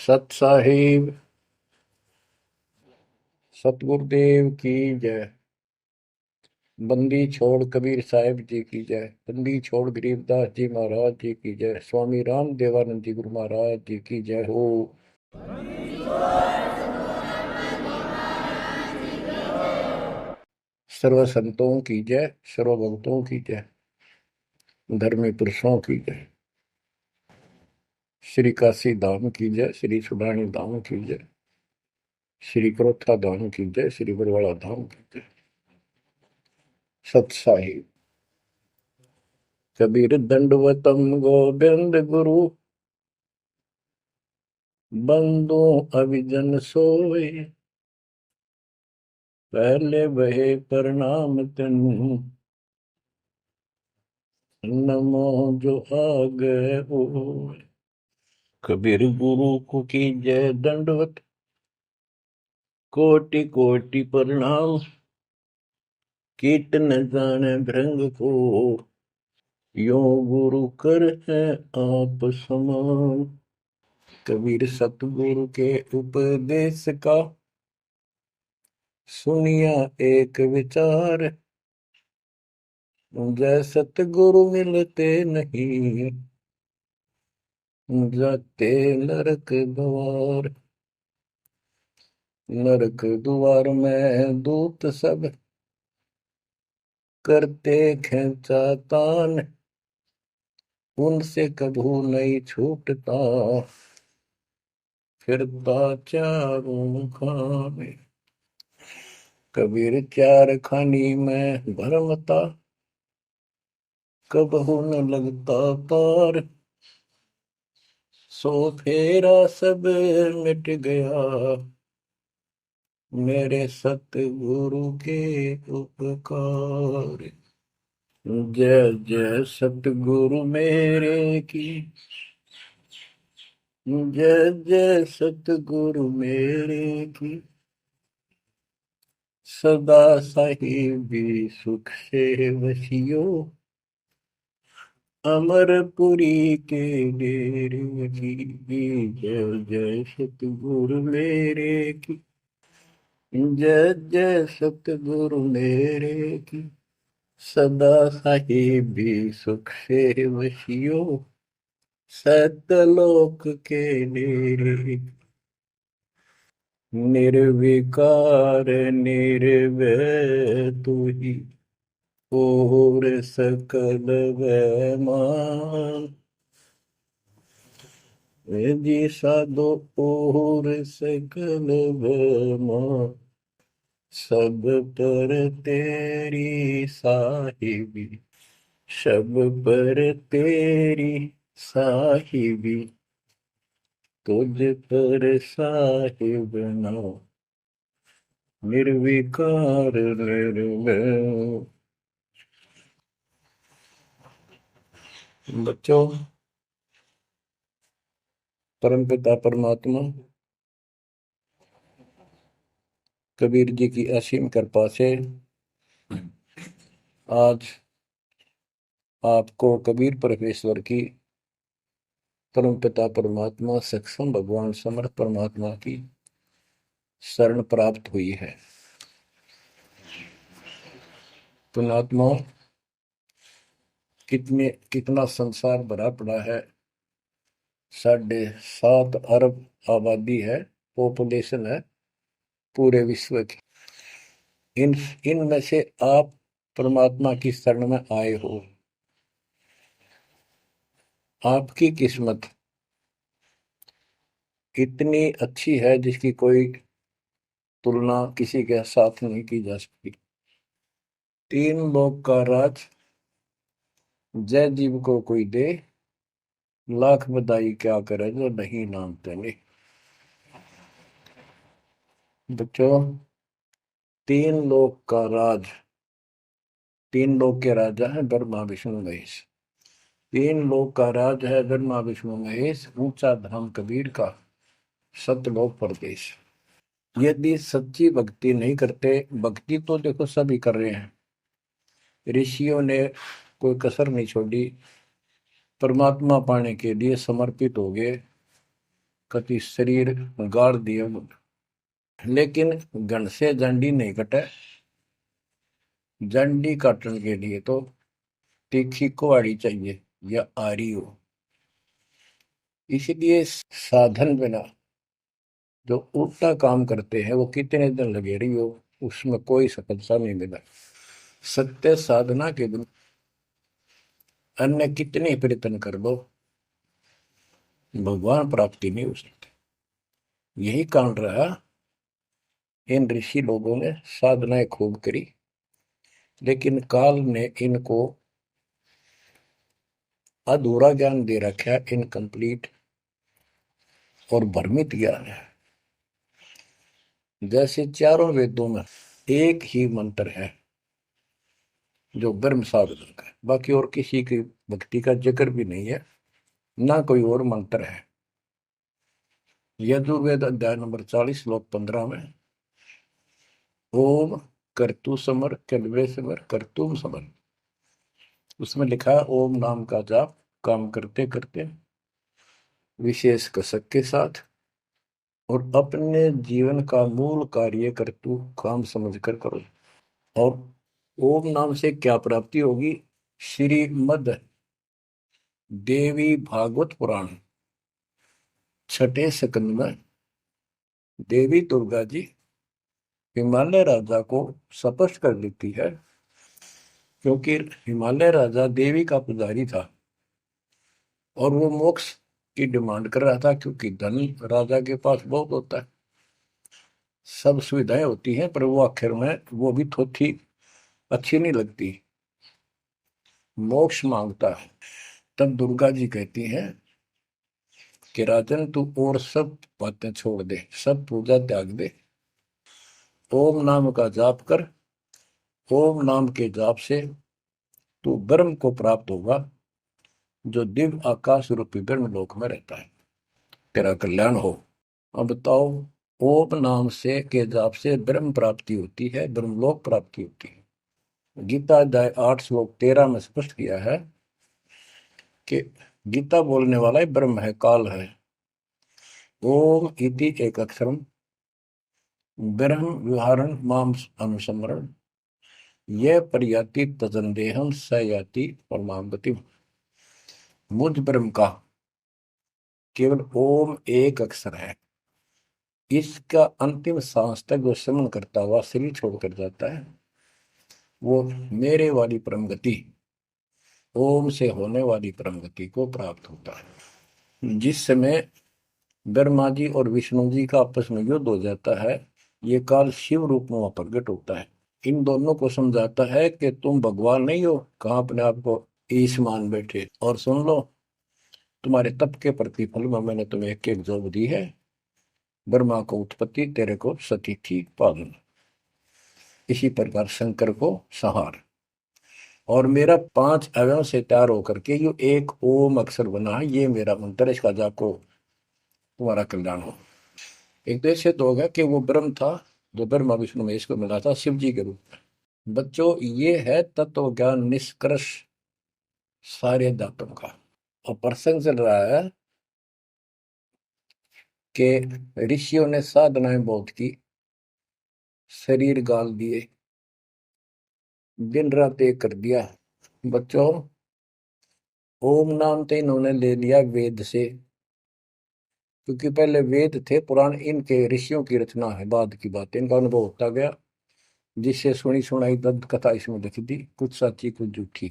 सत साहिब सतगुरुदेव की जय। बंदी छोड़ कबीर साहिब जी की जय। बंदी छोड़ गरीबदास जी महाराज जी की जय। स्वामी राम देवानंद जी गुरु महाराज जी की जय हो। सर्व संतों की जय, सर्व भक्तों की जय, धर्मी पुरुषों की जय। श्री काशी धाम की जय, श्री सुडानी धाम की जय, श्री क्रोथा धाम की जय, श्री बरवाड़ा धाम की जय। सत साहिब कबीर दंडवतम गोविंद गुरु, बंदो अभिजन सोए, पहले बहे प्रणाम तन, नमो जो आगे हो। कबीर गुरु को की जय दंडवत, कोटि कोटि प्रणाम, कीट न जाने भृंग को, यो गुरु कर है आप समान। कबीर सतगुरु के उपदेश का सुनिया एक विचार, जय सतगुरु मिलते नहीं, जाते नरक द्वार। नरक द्वार में दूत सब करते खेचा तान, उनसे कभू नहीं छूटता, फिरता चारों खाने। कबीर चार खानी में भरमता, कबहू न लगता पार, सो फेरा सब मिट गया, मेरे सतगुरु के उपकार। जय जय सतगुरु मेरे की, जय जय सतगुरु मेरे की, सदा साहिबी सुख से वसियो, अमरपुरी के डेरे की। जय जय सतगुरु मेरे की, जय जय सतगुरु मेरे की, सदा साहिबी सुख से वसियो, सतलोक के डेरे। निर्विकार निर्भय तू ही, और सकल वैमान। जी साधो और सकल वैमान, सब पर तेरी साहिबी, सब पर तेरी साहिबी, तुझ पर साहिब ना, निर्विकार निर्भय। बच्चों, परमपिता परमात्मा कबीर जी की असीम कृपा से आज आपको कबीर परमेश्वर की, परमपिता परमात्मा सक्षम भगवान समर्थ परमात्मा की शरण प्राप्त हुई है। पुण्यात्मा, कितना संसार भरा पड़ा है। 7.5 अरब आबादी है, पॉपुलेशन है पूरे विश्व की। इनमें से आप परमात्मा की शरण में आए हो। आपकी किस्मत इतनी अच्छी है जिसकी कोई तुलना किसी के साथ नहीं की जा सकती। 3 लोक का राज जय जीव को कोई दे, लाख बधाई क्या करे जो नहीं नामते ने। बच्चों, 3 लोक का राज, 3 लोक के राजा है ब्रह्मा विष्णु महेश। 3 लोक का राज है ब्रह्मा विष्णु महेश, ऊंचा धाम कबीर का, सतलोक परदेश। यदि सच्ची भक्ति नहीं करते, भक्ति तो देखो सभी कर रहे हैं, ऋषियों ने कोई कसर नहीं छोड़ी, परमात्मा पाने के लिए समर्पित हो गए। कति शरीर गाड़ दिए, लेकिन घन से जंडी नहीं कटे। जंडी काटने के लिए तो तीखी कुहाड़ी चाहिए या आरी हो। इसलिए साधन बिना जो उल्टा काम करते हैं वो कितने दिन लगे रही हो, उसमें कोई सफलता नहीं मिला। सत्य साधना के बिना अन्य कितने प्रयत्न कर लो, भगवान प्राप्ति नहीं हो सकती। यही कारण रहा, इन ऋषि लोगों ने साधनाएं खूब करी, लेकिन काल ने इनको अधूरा ज्ञान दे रखा है, इनकम्प्लीट और भ्रमित ज्ञान है। जैसे चारों वेदों में एक ही मंत्र है जो ब्रह्म साधन का है, बाकी और किसी की भक्ति का जिक्र भी नहीं है, ना कोई और मंत्र है। यजुर्वेद अध्याय नंबर 40 श्लोक 15 में ओम कर्तु समर कल्वे समर कर्तुम समर, उसमें लिखा है ओम नाम का जाप काम करते करते विशेष कसक के साथ और अपने जीवन का मूल कार्य कर्तु काम समझकर करो। और ओम नाम से क्या प्राप्ति होगी? श्रीमद देवी भागवत पुराण छठे स्कंद में देवी दुर्गा जी हिमालय राजा को स्पष्ट कर देती है, क्योंकि हिमालय राजा देवी का पुजारी था और वो मोक्ष की डिमांड कर रहा था, क्योंकि धन राजा के पास बहुत होता है, सब सुविधाएं होती हैं, पर वो आखिर में वो भी थोड़ी अच्छी नहीं लगती, मोक्ष मांगता है। तब दुर्गा जी कहती हैं कि राजन तू और सब बातें छोड़ दे, सब पूजा त्याग दे, ओम नाम का जाप कर। ओम नाम के जाप से तू ब्रह्म को प्राप्त होगा, जो दिव्य आकाश रूपी ब्रह्म लोक में रहता है, तेरा कल्याण हो। अब बताओ, ओम नाम से के जाप से ब्रह्म प्राप्ति होती है, ब्रह्मलोक प्राप्ति होती है। गीता अध्याय 8 श्लोक 13 में स्पष्ट किया है कि गीता बोलने वाला ही ब्रह्म है, काल है। ओम इति एक अक्षरम ब्रह्म विहारण माम अनुसमरण यह प्रयाति तजंदेहम स याति परमाम गति। मुझ ब्रह्म का केवल ओम एक अक्षर है, इसका अंतिम सांस तक जो श्रवण करता हुआ शरीर छोड़कर जाता है, वो मेरे वाली परम गति, ओम से होने वाली परम गति को प्राप्त होता है। जिस समय ब्रह्मा जी और विष्णु जी का आपस में युद्ध हो जाता है, ये काल शिव रूप में वहां प्रकट होता है, इन दोनों को समझाता है कि तुम भगवान नहीं हो, कहाँ अपने आप को ईश मान बैठे, और सुन लो, तुम्हारे तप के प्रतिफल में मैंने तुम्हें एक एक जॉब दी है, ब्रह्मा को उत्पत्ति, तेरे को सती थी पालन, इसी प्रकार शंकर को संहार, और मेरा 5 अवयव से तैयार होकर के ये एक ओम अक्षर बना है, ये मेरा मंत्र, इसका जाप को तुम्हारा कल्याण हो। एक तो ऐसे तो होगा कि वो ब्रह्म था जो ब्रह्मा विष्णु महेश को मिला था शिव जी के रूप में। बच्चों, ये है तत्व ज्ञान निष्कर्ष सारे दातों का। और प्रसंग चल रहा है कि ऋषियों ने साधनाएं बहुत की, शरीर गाल दिए, दिन रात एक कर दिया। बच्चों, ओम नाम तो इन्होंने ले लिया वेद से, क्योंकि पहले वेद थे पुराण, इनके ऋषियों की रचना है, बाद की बात, इनका अनुभव होता गया, जिससे सुनी सुनाई दंत कथा इसमें लिख दी, कुछ सच्ची कुछ झूठी,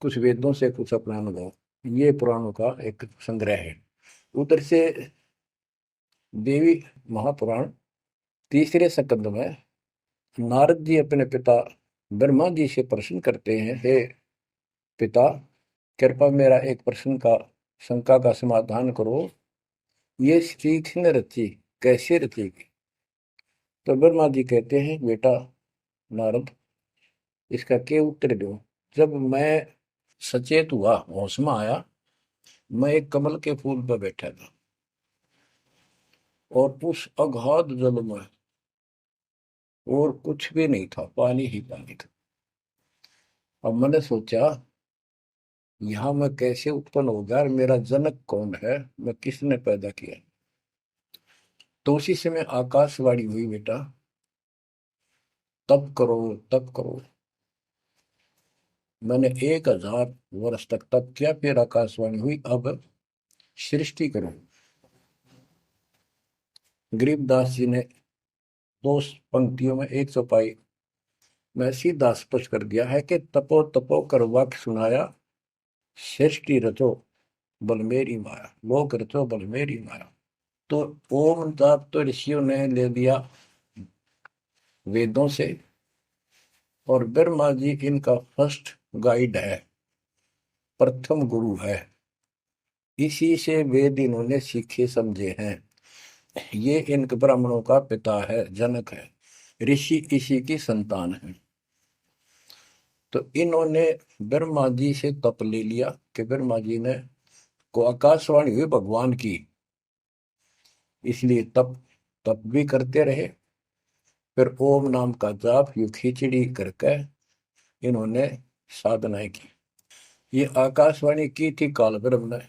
कुछ वेदों से कुछ अपना अनुभव, ये पुराणों का एक संग्रह है। उधर से देवी महापुराण तीसरे स्कंद में नारद जी अपने पिता ब्रह्मा जी से प्रश्न करते हैं, हे पिता, कृपा मेरा एक प्रश्न का शंका का समाधान करो, ये सृष्टि किसने रची, कैसे रचेगी? तो ब्रह्मा जी कहते हैं, बेटा नारद, इसका क्या उत्तर दूं? जब मैं सचेत हुआ, होश में आया, मैं एक कमल के फूल पर बैठा था और उस अगाध जल में और कुछ भी नहीं था, पानी ही पानी था। अब मैंने सोचा, यहाँ मैं कैसे उत्पन्न हो गया, मेरा जनक कौन है, मैं किसने पैदा किया? तो उसी समय आकाशवाणी हुई, बेटा तप करो, तप करो। मैंने 1000 वर्ष तक तप किया, फिर आकाशवाणी हुई, अब सृष्टि करो। गरीबदास जी ने दो पंक्तियों में एक चौपाई में सीधा स्पष्ट कर दिया है कि तपो तपो कर वाक्य सुनाया, सृष्टि रचो बल मेरी माया, लोक रचो बल मेरी माया। तो ओम जाप तो ऋषियों ने ले दिया वेदों से, और ब्रह्मा जी इनका फर्स्ट गाइड है, प्रथम गुरु है। इसी से वेद इन्होंने सीखे समझे हैं। ये इन ब्राह्मणों का पिता है, जनक है, ऋषि इसी की संतान है। तो इन्होंने ब्रह्मा जी से तप ले लिया कि ब्रह्मा जी ने को आकाशवाणी हुई भगवान की, इसलिए तप तप भी करते रहे। फिर ओम नाम का जाप यू खिचड़ी करके इन्होंने साधनाएं की। ये आकाशवाणी की थी काल ब्रह्म ने।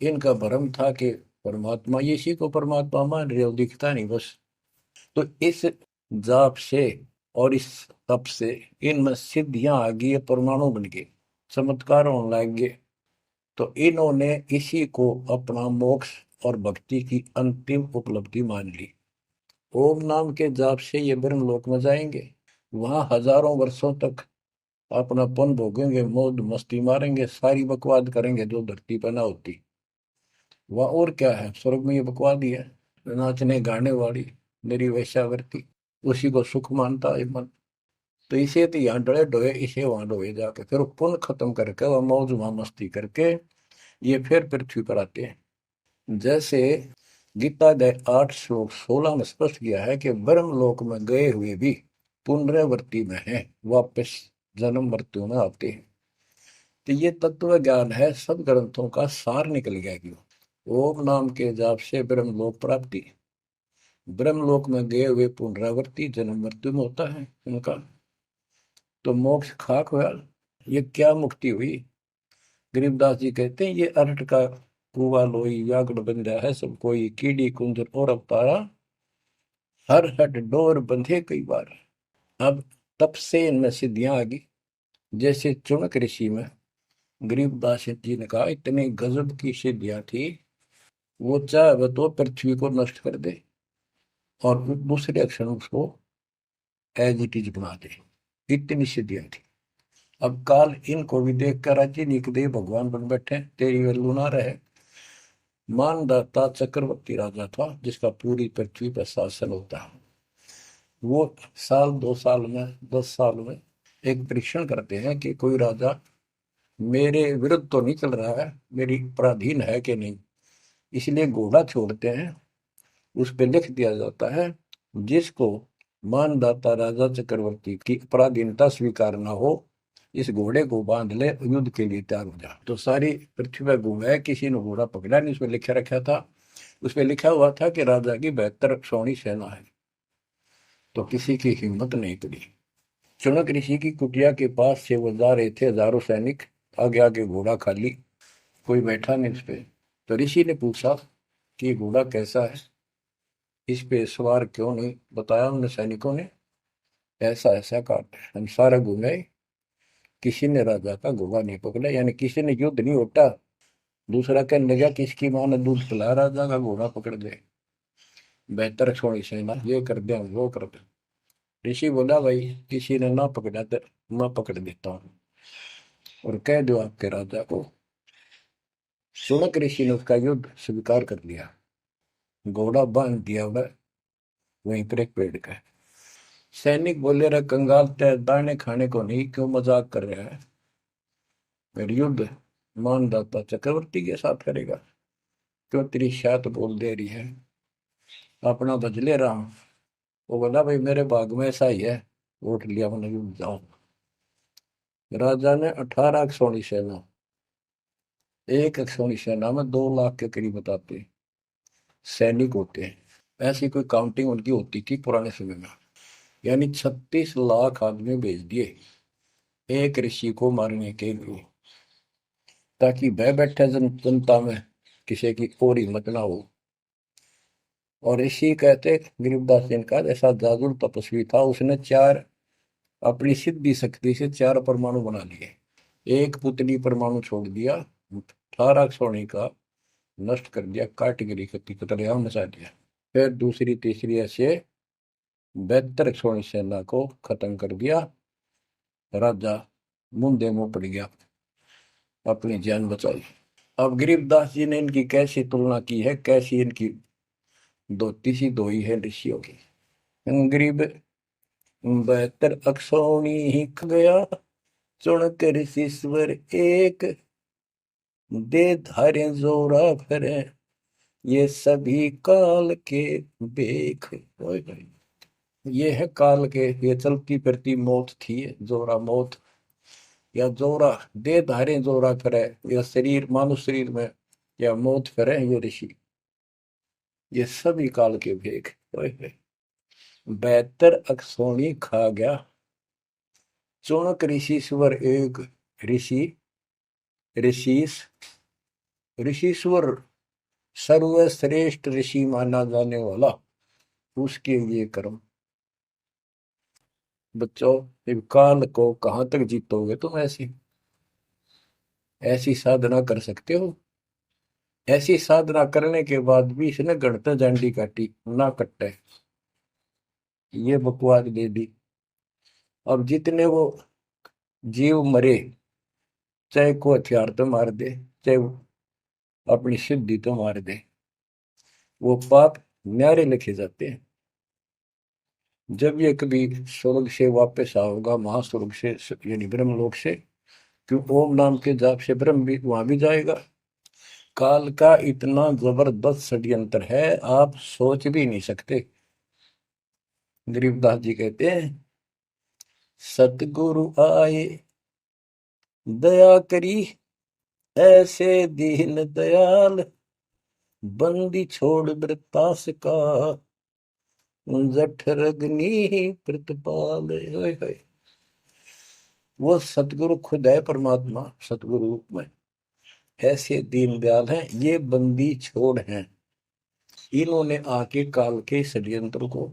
इनका भ्रम था कि परमात्मा, ये इसी को परमात्मा मान रहे हो, दिखता नहीं बस। तो इस जाप से और इस तप से इनमें सिद्धियां आ गई, परमाणु बन गए, चमत्कार होने लग गए। तो इन्होंने इसी को अपना मोक्ष और भक्ति की अंतिम उपलब्धि मान ली। ओम नाम के जाप से ये ब्रह्म लोक में जाएंगे, वहां हजारों वर्षों तक अपना पन भोगेंगे, मौज मस्ती मारेंगे, सारी बकवाद करेंगे जो धरती पर ना होती। वह और क्या है, स्वर्ग में ये बकवाद ही है, नाचने गाने वाली मेरी वैश्यावृत्ति, उसी को सुख मानता है मन। तो इसे तो यहाँ डले डोए, इसे वहां डोए जाके, फिर पुण्य खत्म करके वह मौज वहां मस्ती करके ये फिर पृथ्वी पर आते हैं। जैसे गीता अध्याय 8 श्लोक 16 में स्पष्ट किया है कि ब्रह्म लोक में गए हुए भी पुनरावृत्ति में है, वापस जन्म मृत्यु में आते हैं। तो ये तत्व ज्ञान है, सब ग्रंथों का सार निकल गया क्यों। ओम नाम के जाप से ब्रह्म लोक प्राप्ति, ब्रह्म लोक में गए हुए पुनरावृत्ति जन्म मृत्यु में होता है उनका। तो मोक्ष खाक हुआ। ये क्या मुक्ति हुई। गरीबदास जी कहते हैं, ये अरट का कुआ लोई व्यागड़ बन रहा है सब कोई, कीड़ी कुंजर और अवतारा, हर हट डोर बंधे कई बार। अब तब से इनमें सिद्धियां आ गई। जैसे चुनक ऋषि में गरीबदास जी ने कहा, इतनी गजब की सिद्धियां थी, वो चाहे वह तो पृथ्वी को नष्ट कर दे और दूसरे क्षण उसको एज इट इज बना दे, इतनी सिद्धियां थी। अब काल इनको भी देख कर राजी निकदेव भगवान बन बैठे, तेरी वैल्यू ना रहे। मानदाता चक्रवर्ती राजा था जिसका पूरी पृथ्वी पर शासन होता है। वो साल 2 साल में 10 साल में एक परीक्षण करते हैं कि कोई राजा मेरे विरुद्ध तो नहीं चल रहा है, मेरी पराधीन है कि नहीं। इसलिए घोड़ा छोड़ते हैं, उस पर लिख दिया जाता है, जिसको मानदाता राजा चक्रवर्ती की पराधीनता स्वीकार ना हो, इस घोड़े को बांध ले, युद्ध के लिए तैयार हो जा। तो सारी पृथ्वी पर घूमे, किसी ने घोड़ा पकड़ा नहीं। उसमें लिखा रखा था, उसमें लिखा हुआ था कि राजा की 72 सौणी सेना है। तो किसी की हिम्मत नहीं पड़ी। चुनक ऋषि की कुटिया के पास से वो जा रहे थे, हजारों सैनिक, आगे आगे घोड़ा खाली, कोई बैठा नहीं उस पे। तो ऋषि ने पूछा कि ये घोड़ा कैसा है, इस पे सवार क्यों नहीं। बताया उन सैनिकों ने, ऐसा ऐसा काट हम सारा घूमे, किसी ने राजा का घोड़ा नहीं पकड़ा, यानी किसी ने युद्ध नहीं उठा। दूसरा कहने लगा किसकी मां ने दूध पिलाया, राजा का घोड़ा पकड़ दे, बेहतर छोड़ी सेना, ये कर दे वो कर दे। ऋषि बोला, भाई किसी ने ना पकड़ा तो मैं पकड़ देता हूँ, और कह दो आपके राजा को। सुनक ऋषि ने उसका युद्ध स्वीकार कर लिया, घोड़ा बांध दिया वह वहीं पर एक पेड़ का। सैनिक बोले, रे कंगाल, तय दाने खाने को नहीं, क्यों मजाक कर रहा है, फिर युद्ध मानदाता चक्रवर्ती के साथ करेगा, क्यों तेरी शायत बोल दे रही है, अपना बजले राम। वो बोला, भाई मेरे भाग में ऐसा ही है, वोट लिया मैंने, युद्ध जाओ। राजा ने 18 अक्षौणी सेना, एक अक्षौणी सेना में 2 लाख के करीब बताते सैनिक होते हैं। ऐसी कोई काउंटिंग उनकी होती थी पुराने समय में। यानी 36 लाख आदमी भेज दिए एक ऋषि को मारने के लिए, ताकि भय बैठे जनता में किसी की और हिम्मत ना हो। और ऋषि कहते गरीबदास जी का जैसा जादू तपस्वी था, उसने चार अपनी सिद्धि शक्ति से चार परमाणु बना लिए। एक पुतली परमाणु छोड़ दिया, 18 सोने का नष्ट कर दिया, काट गिरी कतलेआम मचा दिया। फिर दूसरी तीसरी ऐसे 72 सोनी सेना को खत्म कर दिया। राजा मुंदे मुंह पड़ गया, अपनी जान बचाई। अब गरीबदास जी ने इनकी कैसी तुलना की है, कैसी इनकी धोती सी धोई है ऋषियों की। गरीब 72 अक्षौणी ही ख गया, चुन कर शीश्वर एक, दे धारे जोरा फिरे, ये सभी काल के बेख। ये है काल के, ये चलती फिरती मौत थी, जोरा मौत, या जोरा दे धारे जोरा फिरे, या शरीर मानुष शरीर में या मौत फिरे, ये ऋषि, ये सभी काल के भेख। 72 अक्षौणी खा गया, चुनक ऋषिश्वर एक। ऋषि, ऋषिस, ऋषिश्वर सर्वश्रेष्ठ ऋषि माना जाने वाला, उसके लिए कर्म। बच्चों, काल को कहां तक जीतोगे तुम? ऐसी ऐसी साधना कर सकते हो? ऐसी साधना करने के बाद भी इसने गणता झंडी काटी ना कट्टे, ये बकवास दे दी। अब जितने वो जीव मरे, चाहे को हथियार तो मार दे, चाहे अपनी सिद्धि तो मार दे, वो पाप न्यारे लिखे जाते हैं। जब ये कभी स्वर्ग से वापस आओगा, महास्वर्ग से यानी ब्रह्मलोक से, क्यों ओम नाम के जाप से ब्रह्म भी वहां भी जाएगा। काल का इतना जबरदस्त षड्यंत्र है, आप सोच भी नहीं सकते। गरीबदास जी कहते हैं, सतगुरु आए दया करी, ऐसे दीन दयाल, बंदी छोड़ वृतास का, जठरग्नि प्रतिपाल। वो सतगुरु खुद है, परमात्मा सतगुरु रूप में, ऐसे दीन दयाल हैं, ये बंदी छोड़ हैं। इन्होंने आके काल के षड्यंत्र को,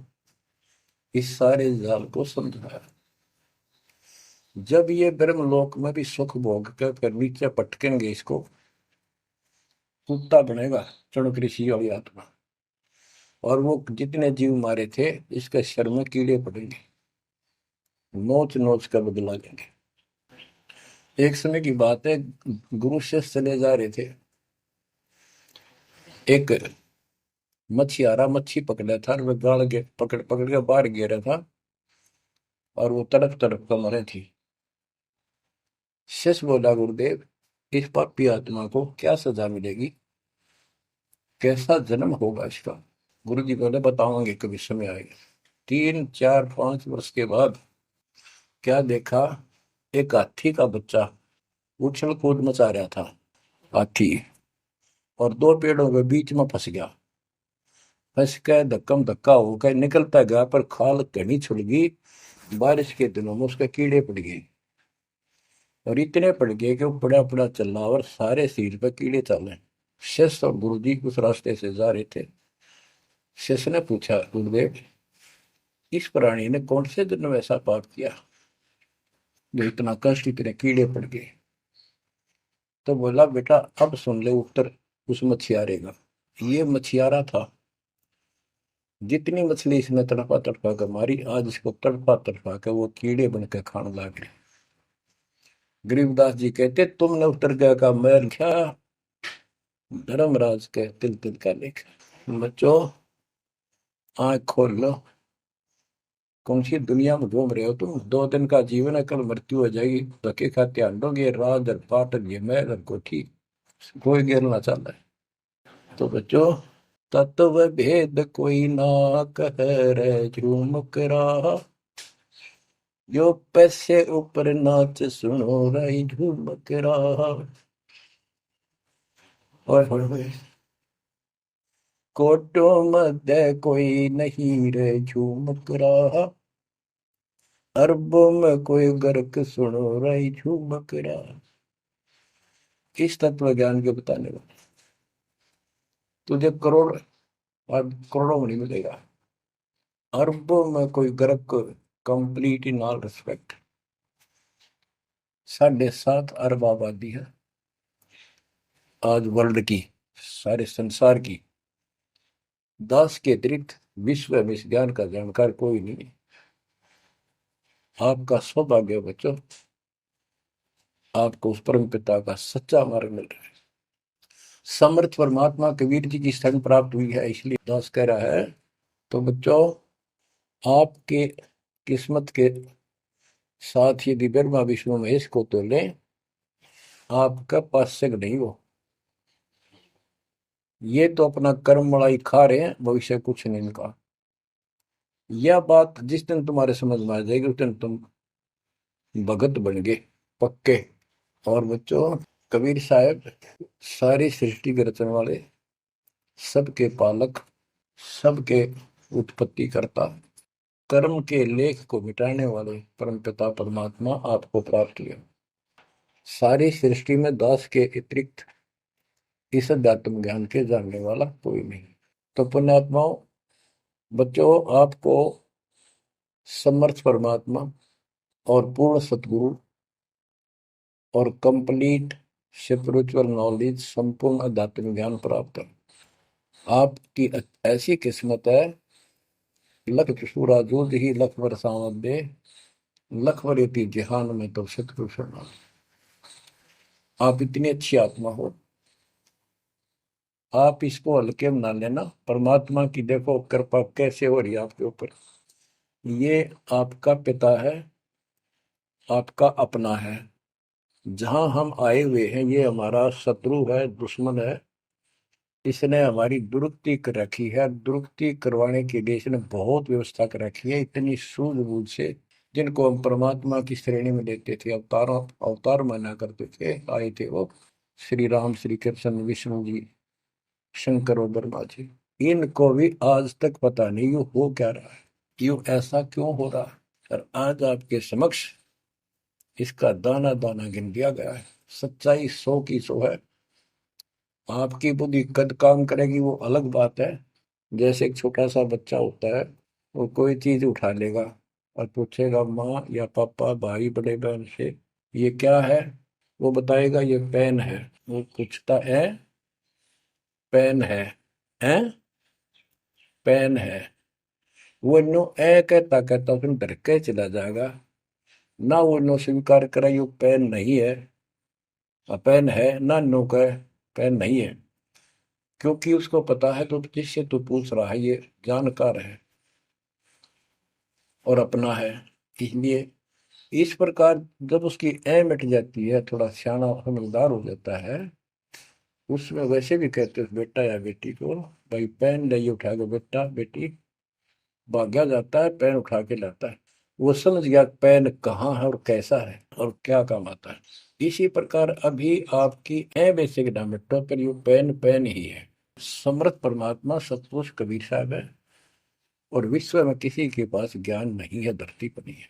इस सारे जाल को समझाया। जब ये ब्रह्मलोक में भी सुख भोग कर फिर नीचे पटकेंगे, इसको कुत्ता बनेगा चणक ऋषि वाली आत्मा, और वो जितने जीव मारे थे इसके शर में कीड़े पड़ेंगे, नोच नोच कर बदला लेंगे। एक समय की बात है, गुरु से चले जा रहे थे, एक मछियारा मच्छी पकड़ा था, और वह गाड़ के पकड़ पकड़ के बाहर गिरा था, और वो तड़प तड़प कर मरे थी। शिष्य बोला, गुरुदेव इस पापी आत्मा को क्या सजा मिलेगी, कैसा जन्म होगा इसका? गुरु जी बोले, बताओगे कभी समय आएगा। 3 4 5 वर्ष के बाद क्या देखा, एक हाथी का बच्चा उछल कूद मचा रहा था, हाथी, और दो पेड़ों के बीच में फंस गया। फंस के धक्कम धक्का होकर निकलता गया, पर खाल घनी छुड़ गई, बारिश के दिनों में उसके कीड़े पड़ गए, और इतने पड़ गए कि वो पड़ा पड़ा चल रहा, और सारे शरीर पर कीड़े चल रहे। शिष्य और गुरु जी उस रास्ते से जा रहे थे। शिष्य ने पूछा, गुरुदेव इस प्राणी ने कौन से दिन में ऐसा पाप किया जो इतना कष्ट, इतने कीड़े पड़ गए? तो बोला, बेटा अब सुन ले उत्तर उस मछियारे का। ये मछियारा था, जितनी मछली इसने तड़पा तड़पा कर मारी, आज इसको तड़पा तड़पा कर वो कीड़े बनकर खाने लग गए। गरीबदास जी कहते, तुमने उत्तर का मैल क्या, धर्मराज के तिल तिल का लेखा। बच्चों, आंख खोल लो, कौन सी दुनिया में घूम रहे हो तुम? 2 दिन का जीवन है, कल मृत्यु हो जाएगी, धक्के खाते आंडोगे, राज और पाटन ये महल और कोठी, कोई गिरना चाहता है। तो बच्चों, तत्व भेद कोई ना कह रे झूमक रहा, जो पैसे ऊपर नाच सुनो रही झूमक रहा। और कोटो मध्य कोई नहीं रे झूमक रहा, अरबों में कोई गर्क सुनो रही झूमक रहा। इस तत्व ज्ञान के बताने वाले तुझे करोड़ और करोड़ों में नहीं मिलेगा, अरबों में कोई ग्रह को, कंप्लीट इन ऑल रिस्पेक्ट। 7.5 अरब आबादी है आज वर्ल्ड की, सारे संसार की। 10 के अतिरिक्त विश्व में इस ज्ञान का जानकार कोई नहीं है। आपका सौभाग्य है बच्चों, आपको उस परम पिता का सच्चा मार्ग मिल रहा है। समर्थ परमात्मा कबीर जी की शरण प्राप्त हुई है, इसलिए दास कह रहा है। तो बच्चों, आपके किस्मत के साथ यदि ब्रह्मा विष्णु महेश को तो लें, आपका पास्यक नहीं हो। ये तो अपना कर्म मलाई खा रहे हैं, भविष्य कुछ नहीं इनका। यह बात जिस दिन तुम्हारे समझ में आ जाएगी, उस दिन तुम भगत बन गए पक्के। और बच्चों, कबीर साहब सारी सृष्टि के रचने वाले, सबके पालक, सबके उत्पत्ति करता, कर्म के लेख को मिटाने वाले परम पिता परमात्मा आपको प्राप्त हुए। सारी सृष्टि में दास के अतिरिक्त इस अध्यात्म ज्ञान के जानने वाला कोई नहीं। तो पुण्यात्माओं, बच्चों, आपको समर्थ परमात्मा और पूर्ण सतगुरु और कंप्लीट स्पिरिचुअल नॉलेज, संपूर्ण अध्यात्म ज्ञान प्राप्त है। आपकी ऐसी किस्मत है, लख चुसूरा जूझ ही लख बरसावत दे, लख बरेती जहान में तो सतगुरु शरणा। आप इतनी अच्छी आत्मा हो, आप इसको हल्के में ना लेना। परमात्मा की देखो कृपा कैसे हो रही है आपके ऊपर। ये आपका पिता है, आपका अपना है। जहां हम आए हुए हैं, ये हमारा शत्रु है, दुश्मन है। इसने हमारी दुरुक्ति कर रखी है, दुरुक्ति करवाने के लिए इसने बहुत व्यवस्था कर रखी है, इतनी सूझबूझ से। जिनको हम परमात्मा की श्रेणी में लेते थे, अवतारों अवतार माना करते थे, आए थे वो श्री राम, श्री कृष्ण, विष्णु जी, शंकर और ब्रह्मा जी। इनको भी आज तक पता नहीं यू हो क्या रहा है, क्यों ऐसा क्यों हो रहा है। और आज आपके समक्ष इसका दाना दाना गिन दिया गया है। सच्चाई 100 की 100 है। आपकी बुद्धि कद काम करेगी वो अलग बात है। जैसे एक छोटा सा बच्चा होता है, वो कोई चीज उठा लेगा और पूछेगा माँ या पापा, भाई, बड़े बहन से, ये क्या है। वो बताएगा ये पेन है। वो पूछता है, पेन है पेन है। वो नो ए कहता कहता उसमें डर के चला जाएगा ना। वो नो स्वीकार करे ये पेन नहीं है, पेन है ना, नो कहे पेन नहीं है। क्योंकि उसको पता है तो जिससे तू पूछ रहा है ये जानकार है और अपना है। इसलिए इस प्रकार जब उसकी ऐ मिट जाती है, थोड़ा सियाना समझदार हो जाता है, उसमें वैसे भी कहते हैं बेटा या बेटी को, भाई पेन नहीं उठा के बेटा बेटी, भाग्या जाता है पेन उठा के लाता है। वो समझ गया पेन कहाँ है और कैसा है और क्या काम आता है। इसी प्रकार अभी आपकी ए बेसिक ना मिटो, पर यू पेन पेन ही है। समर्थ परमात्मा सतपुरुष कबीर साहब है, और विश्व में किसी के पास ज्ञान नहीं है, धरती पर नहीं है।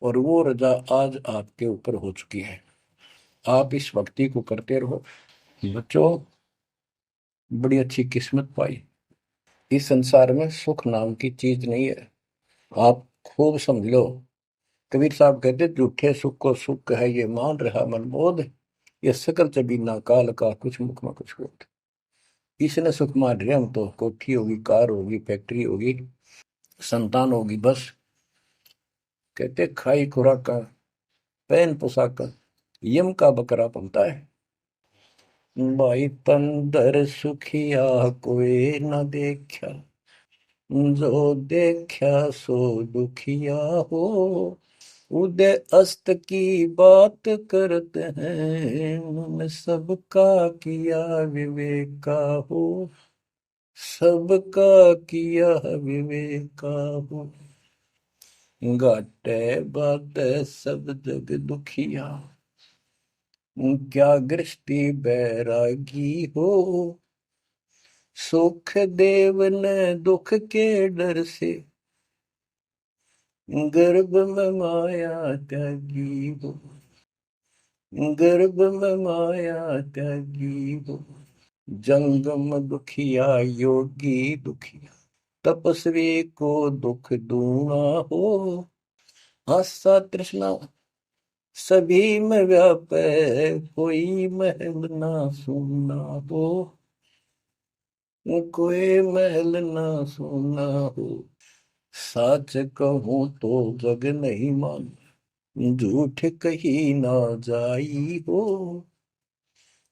और वो रजा आज आपके ऊपर हो चुकी है। आप इस भक्ति को करते रहो बच्चों। बड़ी अच्छी किस्मत पाई। इस संसार में सुख नाम की चीज नहीं है, आप खूब समझ लो। कबीर साहब कहते, झूठे सुख को सुख है ये मान रहा मनमोद, ये सकल चबीना काल का कुछ मुख में कुछ बोध। इसने सुख मान रहे हम तो, कोठी होगी, कार होगी, फैक्ट्री होगी, संतान होगी, बस। कहते खाई खुराक का, पहन पोशाक का, यम का बकरा बनता है। भाई तंदर सुखिया कोई न देखा, जो देखा सो दुखिया हो। उदय अस्त की बात करते हैं, उन सबका किया विवेका हो, सबका किया विवेका हो। घाटे बाटे सब जग दुखिया, क्या गृहस्थी बैरागी हो। सुख देव ने दुख के डर से, गर्भ में माया त्यागी हो, गर्भ में माया त्यागी हो। जंगम दुखिया योगी दुखिया, तपस्वी को दुख दूना हो। आशा तृष्णा सभी में व्यापे, कोई महल ना सुना हो। कोई महल ना सुना हो। सच कहूं तो जग नहीं मान, झूठ कही ना जाई हो।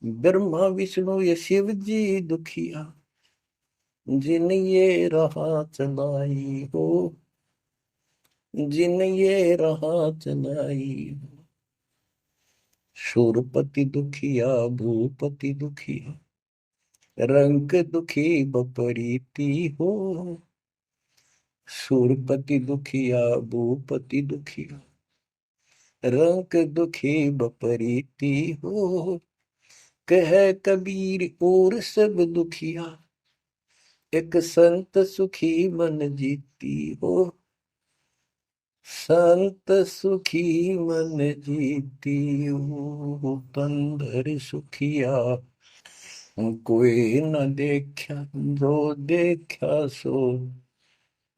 ब्रह्मा विष्णु ये शिव जी दुखिया, जिन ये राह चलाई हो। जिन ये राह चलाई हो। शूरपति दुखिया भूपति दुखिया, रंग दुखी बपरीती हो। शूरपति दुखिया भूपति दुखिया, रंग दुखी बपरीती हो। कह कबीर और सब दुखिया, एक संत सुखी मन जीती हो। संत सुखी मन जीती हो। बंदर सुखिया कोई न देखा, जो देखा सो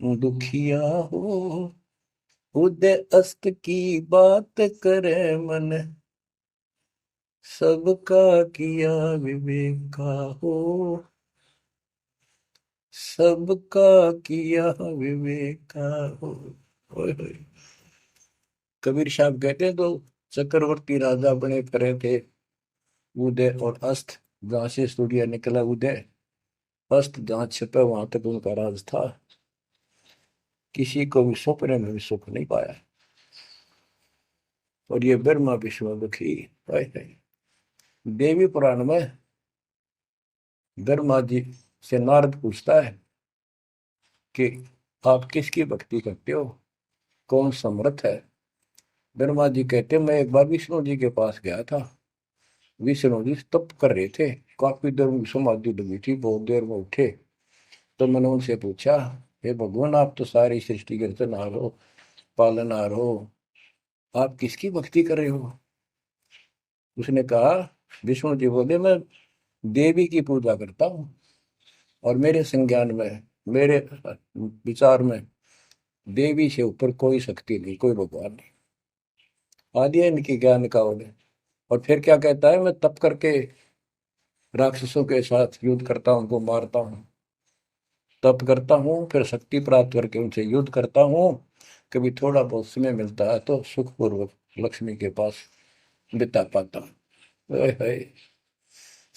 दुखिया हो। उदय अस्त की बात करे मन, सबका किया विवेका हो। सबका किया विवेका हो। ओए होए। कबीर साहब कहते हैं तो चक्रवर्ती राजा बने फिरे थे। उदय और अस्त, जहां से सूर्य निकला उदय, अस्त जहां छिपे वहां तक उनका राज था। किसी को भी सपने में भी सुख नहीं पाया। और ये ब्रह्मा विष्णु दुखी। देवी पुराण में ब्रह्मा जी से नारद पूछता है कि आप किसकी भक्ति करते हो, कौन समर्थ है। ब्रह्मा जी कहते मैं एक बार विष्णु जी के पास गया था। विष्णु जी तप कर रहे थे, काफी देर में समाधि लगी थी, बहुत देर में उठे। तो मैंने उनसे पूछा, हे भगवान आप तो सारी सृष्टि के रचनहार हो, पालनहार हो, आप किसकी भक्ति कर रहे हो। उसने कहा, विष्णु जी बोले मैं देवी की पूजा करता हूँ, और मेरे संज्ञान में, मेरे विचार में देवी से ऊपर कोई शक्ति नहीं, कोई भगवान नहीं। आदि है इनकी ज्ञान का उन्हें। और फिर क्या कहता है, मैं तप करके राक्षसों के साथ युद्ध करता हूँ, उनको मारता हूँ, तप करता हूँ, फिर शक्ति प्राप्त करके उनसे युद्ध करता हूँ। कभी थोड़ा बहुत समय मिलता है तो सुखपूर्वक लक्ष्मी के पास बिता पाता हूँ।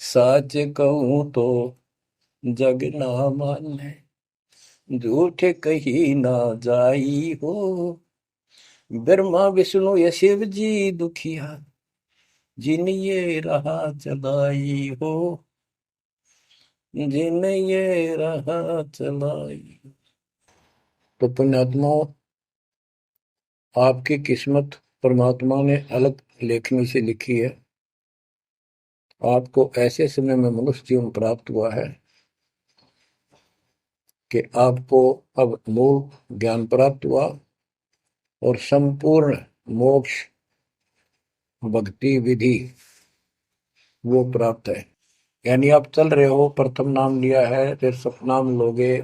सच कहूँ तो जग ना माने, झूठ कही ना जाई हो। ब्रह्मा विष्णु ये शिव जी दुखिया, जिन ये राह चलाई हो। जिन ये राह चलाई। तो पुण्यात्माओं, आपकी किस्मत परमात्मा ने अलग लेखनी से लिखी है। आपको ऐसे समय में मनुष्य जीवन प्राप्त हुआ है कि आपको अब मूल ज्ञान प्राप्त हुआ और संपूर्ण मोक्ष भक्ति विधि वो प्राप्त है। यानी आप चल रहे हो, प्रथम नाम लिया है, फिर सतनाम लोगे,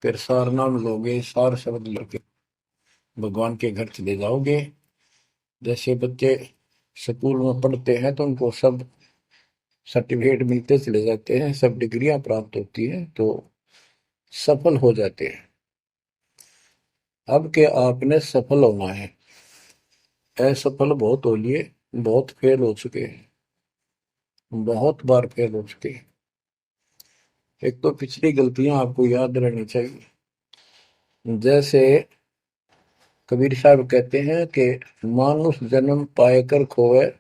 फिर सार नाम लोगे, सार शब्द लेके भगवान के घर चले जाओगे। जैसे बच्चे स्कूल में पढ़ते हैं तो उनको सब सर्टिफिकेट मिलते चले जाते हैं, सब डिग्रियां प्राप्त होती हैं, तो सफल हो जाते हैं। अब के आपने सफल होना है। असफल बहुत हो लिए, बहुत फेल हो चुके हैं, बहुत बार फेल हो चुके हैं। एक तो पिछली गलतियां आपको याद रहनी चाहिए। जैसे कबीर साहब कहते हैं कि मानुष जन्म पाएकर खोए,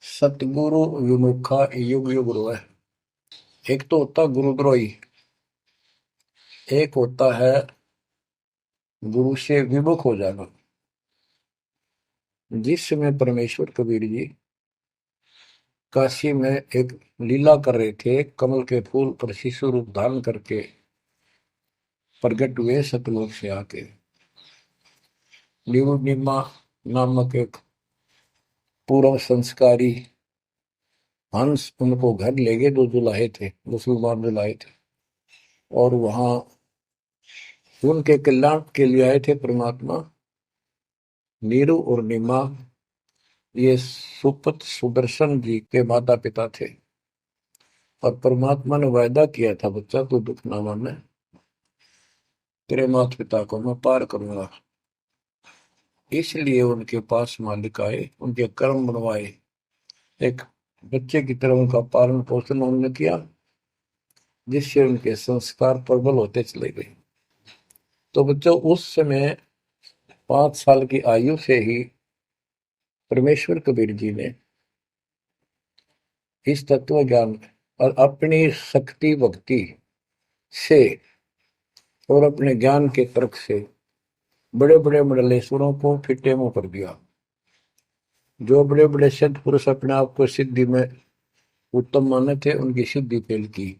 सतगुरु विमुखा युग युग रोए। एक तो होता गुरुद्रोही, एक होता है गुरु से विमुख हो जाना। जिस समय परमेश्वर कबीर जी काशी में एक लीला कर रहे थे, कमल के फूल पर शिशु रूप धारण करके प्रकट हुए सतलोक से आके। निमा नामक एक पूर्व संस्कारी हंस उनको घर ले गए, जो जुलाहे थे, मुसलमान जुलाहे थे, और वहां उनके कल्याण के लिए आए थे परमात्मा। नीरू और नीमा ये सुपत सुदर्शन जी के माता पिता थे, और परमात्मा ने वायदा किया था, बच्चा तू दुख ना माने, तेरे माता पिता को मैं पार करूंगा। इसलिए उनके पास मालिक आए, उनके कर्म बनवाए, एक बच्चे की तरह उनका पालन पोषण उन्होंने किया, जिससे उनके संस्कार प्रबल होते चले गए। तो बच्चों उस समय 5 साल की आयु से ही परमेश्वर कबीर जी ने इस तत्व ज्ञान और अपनी शक्ति भक्ति से और अपने ज्ञान के तर्क से बड़े बड़े मंडलेश्वरों को फिटे मुंह कर दिया। जो बड़े बड़े सिद्ध पुरुष अपने आप को सिद्धि में उत्तम माने थे, उनकी सिद्धि फेल की।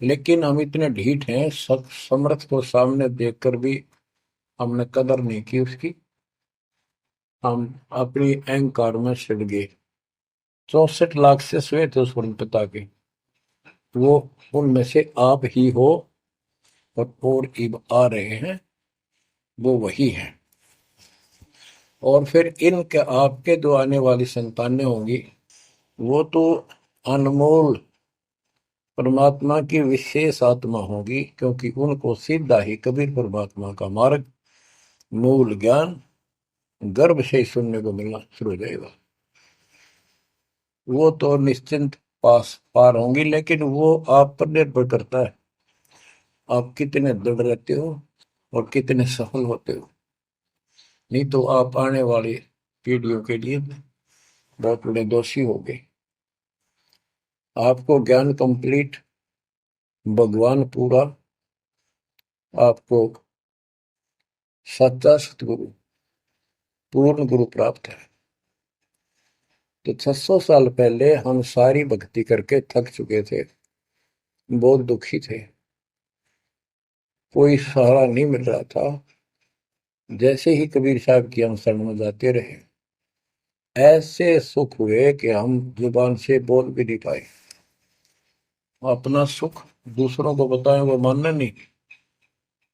लेकिन हम इतने ढीठ हैं, सब समर्थ को सामने देखकर भी हमने कदर नहीं की उसकी। हम अपनी अहंकार में सड़ गए। 64 लाख से हुए थे उस वर्ण पिता के, वो उनमें से आप ही हो, और इब आ रहे हैं वो वही है। और फिर इनके आपके जो आने वाली संतानें होंगी, वो तो अनमोल परमात्मा की विशेष आत्मा होगी, क्योंकि उनको सीधा ही कबीर परमात्मा का मार्ग, मूल ज्ञान गर्भ से ही सुनने को मिलना शुरू हो जाएगा। वो तो निश्चिंत पास पार होंगी, लेकिन वो आप पर निर्भर करता है, आप कितने दृढ़ रहते हो और कितने सफल होते हो। नहीं तो आप आने वाली पीढ़ियों के लिए बहुत बड़े दोषी हो गए। आपको ज्ञान कंप्लीट, भगवान पूरा, आपको सच्चा सतगुरु, पूर्ण गुरु प्राप्त है। तो 600 साल पहले हम सारी भक्ति करके थक चुके थे, बहुत दुखी थे, कोई सहारा नहीं मिल रहा था। जैसे ही कबीर साहब की हम शरण में जाते रहे, ऐसे सुख हुए कि हम जुबान से बोल भी नहीं पाए। अपना सुख दूसरों को बताएं वो मानने नहीं,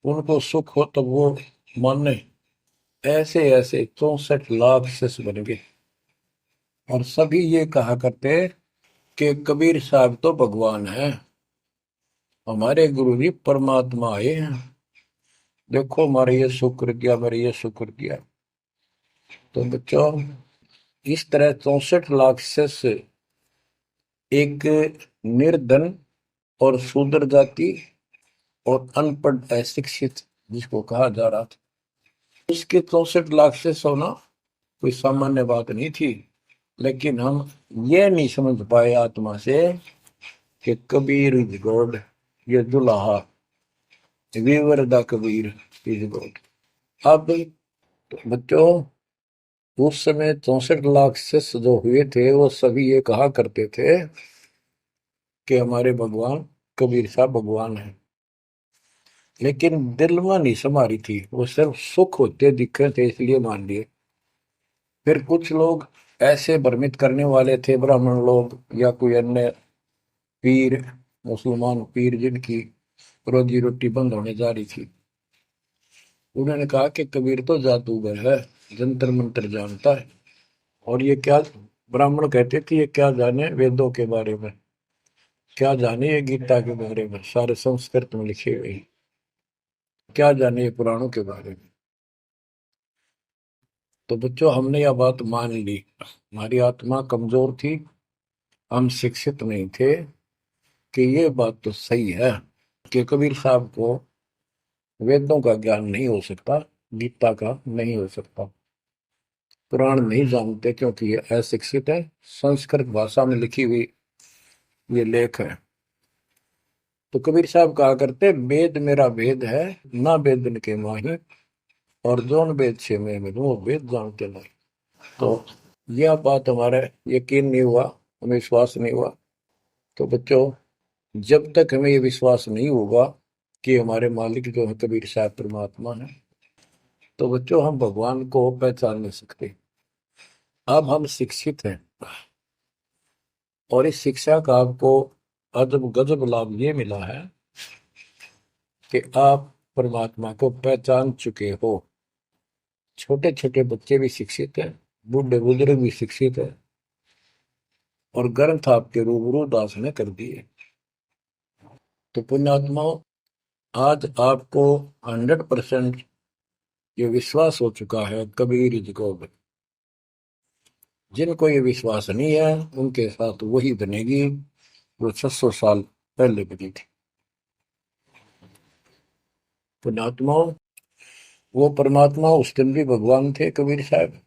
उनको सुख हो तब वो माने। ऐसे ऐसे 64 लाख शिष्य बन गए, और सभी ये कहा करते कि कबीर साहब तो भगवान है, हमारे गुरु जी परमात्मा आए हैं, देखो हमारे ये शुक्र किया, मेरे ये शुक्र किया। तो बच्चों इस तरह 64 लाख शिष्य एक निर्धन और शूद्र जाति और अनपढ़ अशिक्षित जिसको कहा जा रहा था, उसके 64 लाख शिष्य होना कोई सामान्य बात नहीं थी। लेकिन हम ये नहीं समझ पाए आत्मा से कि कबीर इज गॉड, ये दुल्हा weaver the Kabir is God. अब बच्चों उस समय 64 लाख शिष्य जो हुए थे, वो सभी ये कहा करते थे कि हमारे भगवान कबीर साहब भगवान है, लेकिन दिल में नहीं समा रही थी, वो सिर्फ सुख होते दिखे थे इसलिए मान लिए। फिर कुछ लोग ऐसे भ्रमित करने वाले थे, ब्राह्मण लोग या कोई अन्य पीर, मुसलमान पीर जिनकी रोजी रोटी बंद होने जा रही थी, उन्होंने कहा कि कबीर तो जादूगर है, जंतर मंत्र जानता है, और ये क्या, ब्राह्मण कहते थे ये क्या जाने वेदों के बारे में, क्या जाने ये गीता के बारे में, सारे संस्कृत में लिखे हुए, क्या जाने ये पुराणों के बारे में। तो बच्चों हमने यह बात मान ली, हमारी आत्मा कमजोर थी, हम शिक्षित नहीं थे कि ये बात तो सही है कि कबीर साहब को वेदों का ज्ञान नहीं हो सकता, गीता का नहीं हो सकता, पुराण नहीं जानते क्योंकि ये अशिक्षित है, संस्कृत भाषा में लिखी हुई ये लेख है। तो कबीर साहब कहा करते, वेद मेरा वेद है, ना वेदन के माही, और जोन वेद से मैं मिलूं वो वेद जानते नहीं। तो यह बात हमारा यकीन नहीं हुआ, हमें विश्वास नहीं हुआ। तो बच्चों जब तक हमें ये विश्वास नहीं होगा कि हमारे मालिक जो है कबीर साहब परमात्मा है, तो बच्चों हम भगवान को पहचान नहीं सकते। अब हम शिक्षित हैं, और इस शिक्षा का आपको अजब गजब लाभ ये मिला है कि आप परमात्मा को पहचान चुके हो। छोटे छोटे बच्चे भी शिक्षित हैं, बूढ़े बुजुर्ग भी शिक्षित है, और ग्रंथ आपके रूबरू दास ने कर दिए। तो पुण्यात्माओं, आज आपको 100% ये विश्वास हो चुका है कबीर जी को। जिनको ये विश्वास नहीं है उनके साथ वही बनेगी जो 600 साल पहले बनी थी। पुण्यात्माओं, वो परमात्मा उस दिन भी भगवान थे कबीर साहब,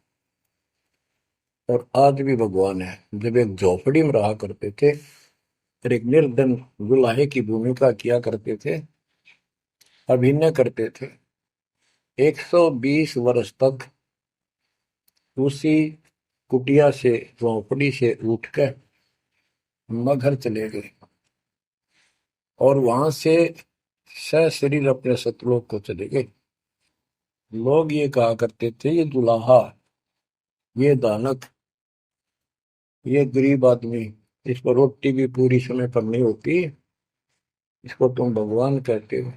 और आज भी भगवान है। जब एक झोपड़ी में रहा करते थे और एक निर्धन गुलाहे की भूमिका किया करते थे, अभिनय करते थे, 120 वर्ष तक उसी कुटिया से, झोपड़ी से उठकर मगहर चले गए और वहां से सशरीर अपने सतलोक को चले गए। लोग ये कहा करते थे, ये दुलाहा, ये दानक, ये गरीब आदमी, इसको रोटी भी पूरी समय पर नहीं होती, इसको तुम भगवान कहते हो,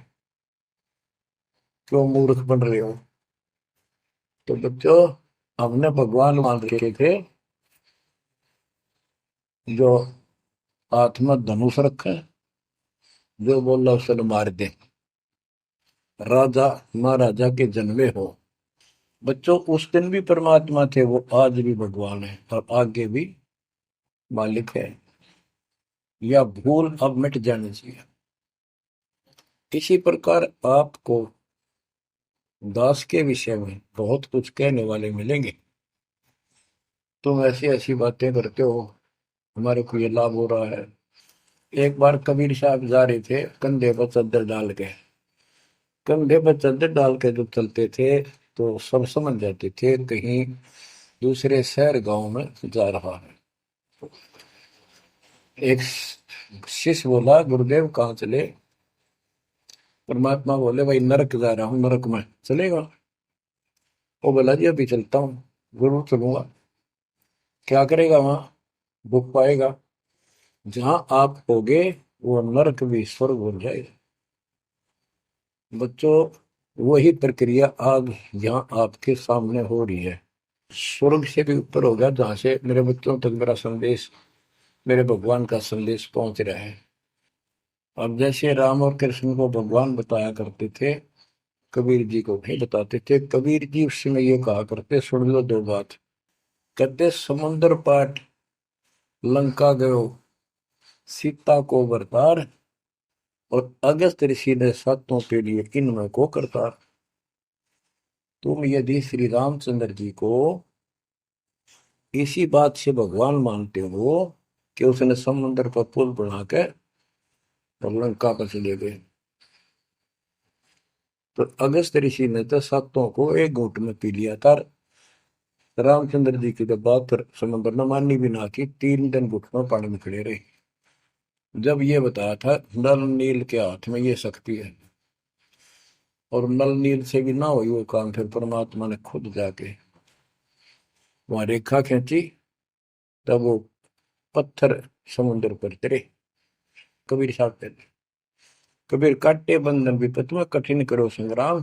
क्यों मूर्ख बन रहे हो। तो बच्चों, हमने भगवान मान रखे थे जो हाथ में धनुष रखे, जो बोला उसे मार दे, राजा महाराजा के जन्मे हो। बच्चों, उस दिन भी परमात्मा थे, वो आज भी भगवान है और आगे भी मालिक है। या भूल अब मिट जानी चाहिए। इसी प्रकार आपको दास के विषय में बहुत कुछ कहने वाले मिलेंगे। तुम ऐसी ऐसी बातें करते हो, हमारे को ये लाभ हो रहा है। एक बार कबीर साहब जा रहे थे, कंधे पर चादर डाल के, कंधे पर चादर डाल के जब चलते थे तो सब समझ जाते थे कहीं दूसरे शहर गांव में जा रहा है। एक शिष्य बोला, गुरुदेव कहाँ चले। परमात्मा बोले, भाई नरक जा रहा हूँ, नरक में चलेगा। वो बोला, जी अभी चलता हूँ, गुरु चलूंगा। क्या करेगा वहां, भूख पाएगा। जहां आप होगे वो नरक भी स्वर्ग हो जाएगा। बच्चों, वही प्रक्रिया आज यहाँ आपके सामने हो रही है। स्वर्ग से भी ऊपर होगा, जहां से मेरे बच्चों तक मेरा संदेश, मेरे भगवान का संदेश पहुंच रहा है। अब जैसे राम और कृष्ण को भगवान बताया करते थे, कबीर जी को नहीं बताते थे। कबीर जी उस समय ये कहा करते, सुन लो दो बात। कहते, समुद्र पाट लंका गयो, सीता को बरतार, और अगस्त ऋषि ने सातों के लिए इनमें को करतार। तुम यदि श्री रामचंद्र जी को इसी बात से भगवान मानते हो कि उसने समुद्र पर पुल बना के और लंका पर चले गए, तो अगस्त ऋषि ने तो सातों को एक घूंट में पी लिया था। रामचंद्र जी की तो बात पर समुद्र ने मानी भी ना की, 3 दिन घुटनों पानी में खड़े रहे। जब ये बताया था नल नील के हाथ में ये शक्ति है, और नल नील से भी ना हुई वो काम, फिर परमात्मा ने खुद जाके वहां रेखा खींची, तब वो पत्थर समुद्र पर गिरे। कबीर साहब कहते, कबीर काटे बंधन विपत में, कठिन करो संग्राम,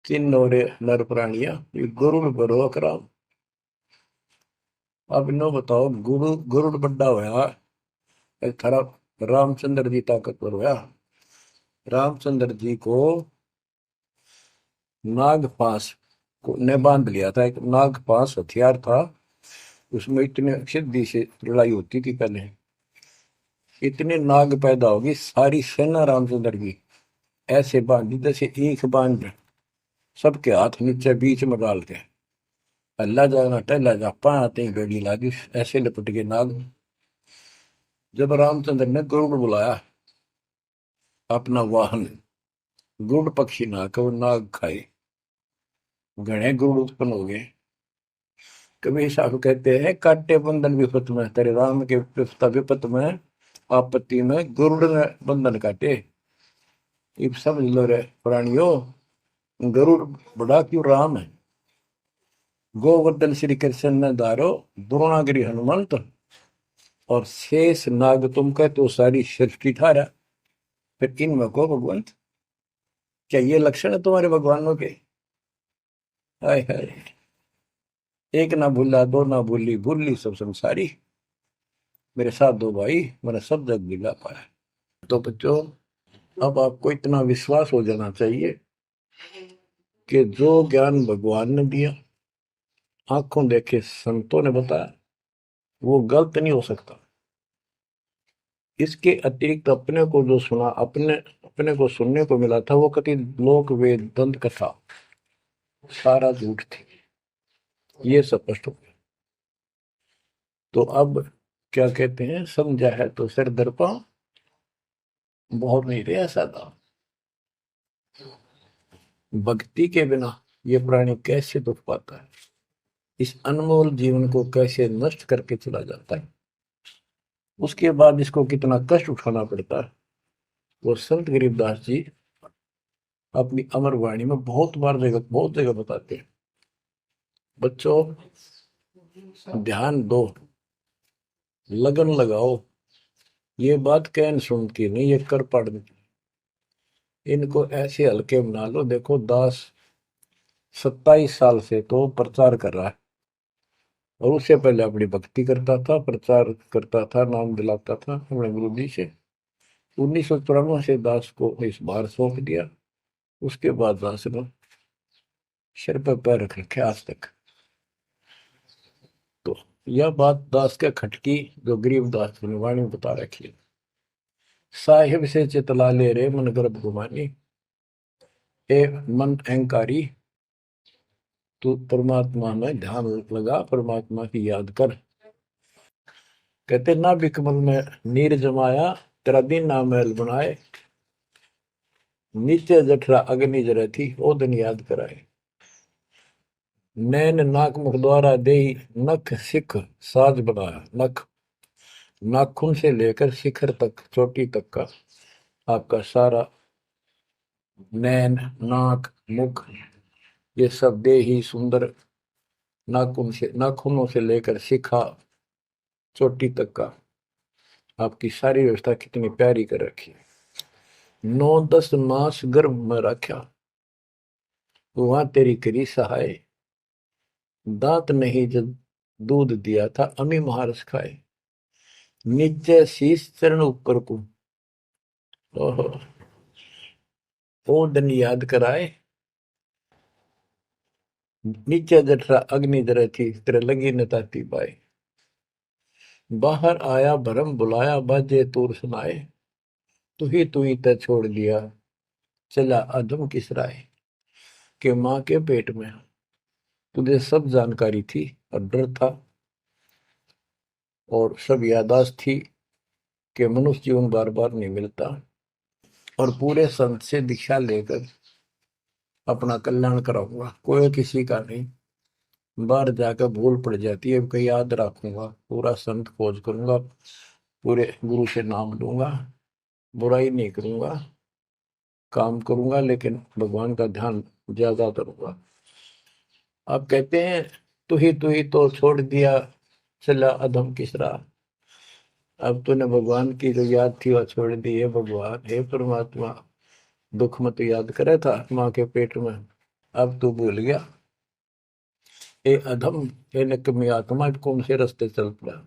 तीन नोरे नर प्राणिया, ये गरुड़ बरो अकराम। अब नो बताओ, गुरु गरुड़ बड्डा होया, थारा रामचंद्र जी ताकतवर होया। रामचंद्र जी को नागपाश ने बांध लिया था, एक नागपाश हथियार था, उसमें इतने सिद्धि से लड़ाई होती थी पहले। इतने नाग पैदा होगी, सारी सेना रामचंद्र की ऐसे बांधी जैसे एक बांध, सबके हाथ नीचे बीच में डाल के, अल्लाह जाना टहला जा पाते ही बेड़ी लागी, ऐसे लपट के नाग। जब रामचंद्र ने गरुड़ बुलाया अपना वाहन, गरुड़ पक्षी ना को नाग खाए, घने गरुड़ उत्पन्न हो गए। कबीर साहब कहते हैं, काटे बंधन विपत में, तेरे राम के विपत में, आपत्ति में गरुड़ ने बंधन काटे। ये समझ लो रे प्राणियों, गरुड़ बड़ा क्यों राम है। गोवर्धन श्री कृष्ण ने दारो, द्रोणागिरी हनुमंत, और शेष नाग तुम कहते हो सारी सृष्टि धारा, फिर इनमें को भगवान, क्या ये लक्षण है तुम्हारे भगवानों के? हाय हाय, एक ना भूला दो ना भूली, भूली सब संसारी, मेरे साथ दो भाई, मैंने सब जग दिला पाया। तो बच्चों, अब आपको इतना विश्वास हो जाना चाहिए कि जो ज्ञान भगवान ने दिया, आंखों देखे संतों ने बताया, वो गलत नहीं हो सकता। इसके अतिरिक्त अपने को जो सुना, अपने अपने को सुनने को मिला था, वो कति लोक वेद दंत कथा सारा झूठ थी, ये स्पष्ट हो गया। तो अब क्या कहते हैं, समझा है तो सिर दर्पा, बहुत नहीं रे ऐसा था। भक्ति के बिना ये प्राणी कैसे दुख पाता है, इस अनमोल जीवन को कैसे नष्ट करके चला जाता है, उसके बाद इसको कितना कष्ट उठाना पड़ता है, वो संत गरीबदास जी अपनी अमर वाणी में बहुत जगह बताते हैं। बच्चों, ध्यान दो, लगन लगाओ, ये बात कहन सुन की नहीं, ये कर पढ़ने की। इनको ऐसे हल्के बना लो। देखो दास 27 साल से तो प्रचार कर रहा है, और उससे पहले अपनी भक्ति करता था, प्रचार करता था, नाम दिलाता था अपने गुरु जी से। 1994 से दास को इस बार सौंप दिया, उसके बाद दास ने सिर पर पैर रख रखे आज तक। तो यह बात दास के खटकी, जो गरीब दास की वाणी बता रखी है। साहिब से चितला ले रे मन गर्भ गुमानी, ए मन अहंकारी, तू परमात्मा में ध्यान लगा, परमात्मा की याद कर। कहते ना बिकमल में नीर जमाया, तेरा दिन ना महल बनाए, नीचे जठरा अग्नि जरे थी, ओ दिन याद कराए। नैन नाक मुख द्वारा दे, नख सिख साज बनाया। नख, नाखून से लेकर शिखर तक, चोटी तक का आपका सारा नैन, नाक, मुख, ये सब दे ही सुंदर, नाखूनों से लेकर शिखा, चोटी तक का आपकी सारी व्यवस्था कितनी प्यारी कर रखी है। 9-10 मास गर्भ में रखा, वहां तेरी करी सहाय, दांत नहीं जब दूध दिया था, अमी महारस खाए। नीचे शीश चरण ऊपर को, ओहो, ओ दिन याद कराए। नीचे जठरा अग्नि जरे थी, तेरे लगी न ताती पाए। बाहर आया भरम बुलाया, बाजे तूर सुनाए, तू ही तय छोड़ दिया, चला अधम किस राय। के माँ के पेट में तुझे सब जानकारी थी, और डर था, और सब यादाश्त थी कि मनुष्य जीवन बार बार नहीं मिलता, और पूरे संत से दीक्षा लेकर अपना कल्याण कराऊंगा, कोई किसी का नहीं। बाहर जाकर भूल पड़ जाती है, कहीं याद रखूंगा, पूरा संत खोज करूंगा, पूरे गुरु से नाम लूंगा, बुराई नहीं करूंगा, काम करूंगा, लेकिन भगवान का ध्यान ज्यादा करूंगा। आप कहते हैं तू ही तो छोड़ दिया, चला अधम किस राह। अब तूने भगवान की जो याद थी वह छोड़ दी है। भगवान, हे परमात्मा, दुख मत याद करे था माँ के पेट में, अब तू भूल गया। ए अधम, हे निकम्मी आत्मा, कौन से रास्ते चल पड़ा।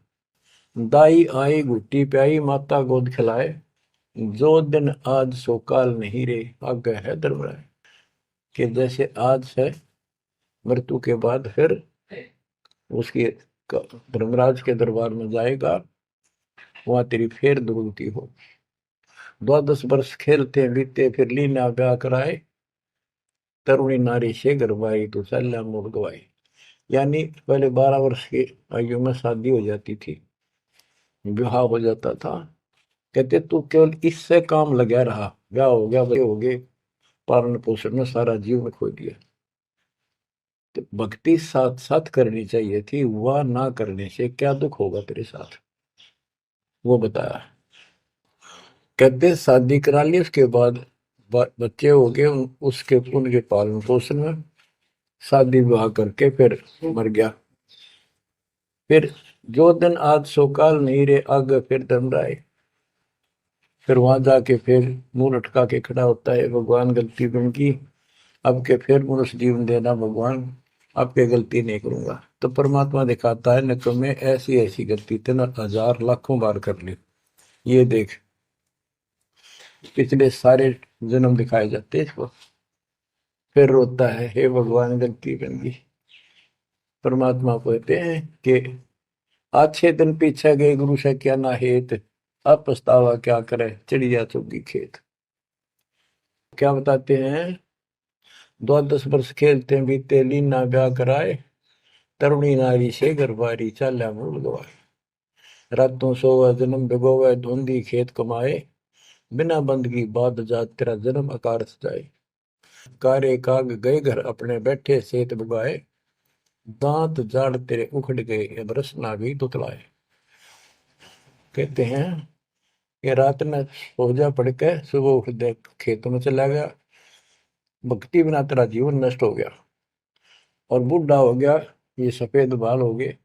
दाई आई घुट्टी प्याई, माता गोद खिलाए, जो दिन आज सो काल नहीं रे, आगे है धर्मराय। कि जैसे आज है, मृत्यु के बाद फिर उसकी धर्मराज के दरबार में जाएगा, वहां तेरी फेर दुर्गति हो। 12 वर्ष खेलते बीते, फिर लीना ब्याह कराए, तरुणी नारी से गरबाई, तो सल्ला मोड़ गवाई। यानी पहले 12 वर्ष की आयु में शादी हो जाती थी, विवाह हो जाता था। कहते तू केवल इससे काम लगा रहा, ब्याह हो गया, बच्चे हो गए, पालन पोषण में सारा जीवन खो दिया। तो भक्ति साथ साथ करनी चाहिए थी, वह ना करने से क्या दुख होगा तेरे साथ, वो बताया। कहते शादी करा ली, उसके बाद बच्चे हो गए, उसके उनके पालन पोषण में शादी विवाह करके फिर मर गया। फिर जो दिन आज सो काल नहीं रे आगे फिर दम राय। फिर वहां जाके फिर मुंह लटका के खड़ा होता है, भगवान गलती बन की, अब के फिर मनुष्य जीवन देना भगवान, अब के गलती नहीं करूंगा। तो परमात्मा दिखाता है, न तुम्हें ऐसी ऐसी गलती तेना हजार लाखों बार कर ली, ये देख। पिछले सारे जन्म दिखाए जाते हैं इसको। फिर रोता है, हे भगवान गलती बन गई। परमात्मा को कहते हैं कि अच्छे दिन पीछे गए गुरु से क्या ना हेत, अब पछतावा क्या करे चिड़िया चुगी खेत। क्या बताते हैं, 10 वर्ष खेलते बीते लीना ब्याह कराए, तरुणी नारी से गरबारी चाल्या मूल गवाए। रातों सोवा जन्म भिगोवे धुंधी खेत कमाए, बिना बंदगी बाद जात तेरा जन्म आकार सजाए। कारे काग गए घर अपने बैठे सेत बुगाए, दांत जाड़ तेरे उखड़ गए अब रसना भी तुतलाए। कहते हैं कि रात में सो जा पड़ के सुबह उठ दे खेतों में चला गया, भक्ति बिना तेरा जीवन नष्ट हो गया। और बूढ़ा हो गया, ये सफेद बाल हो गए,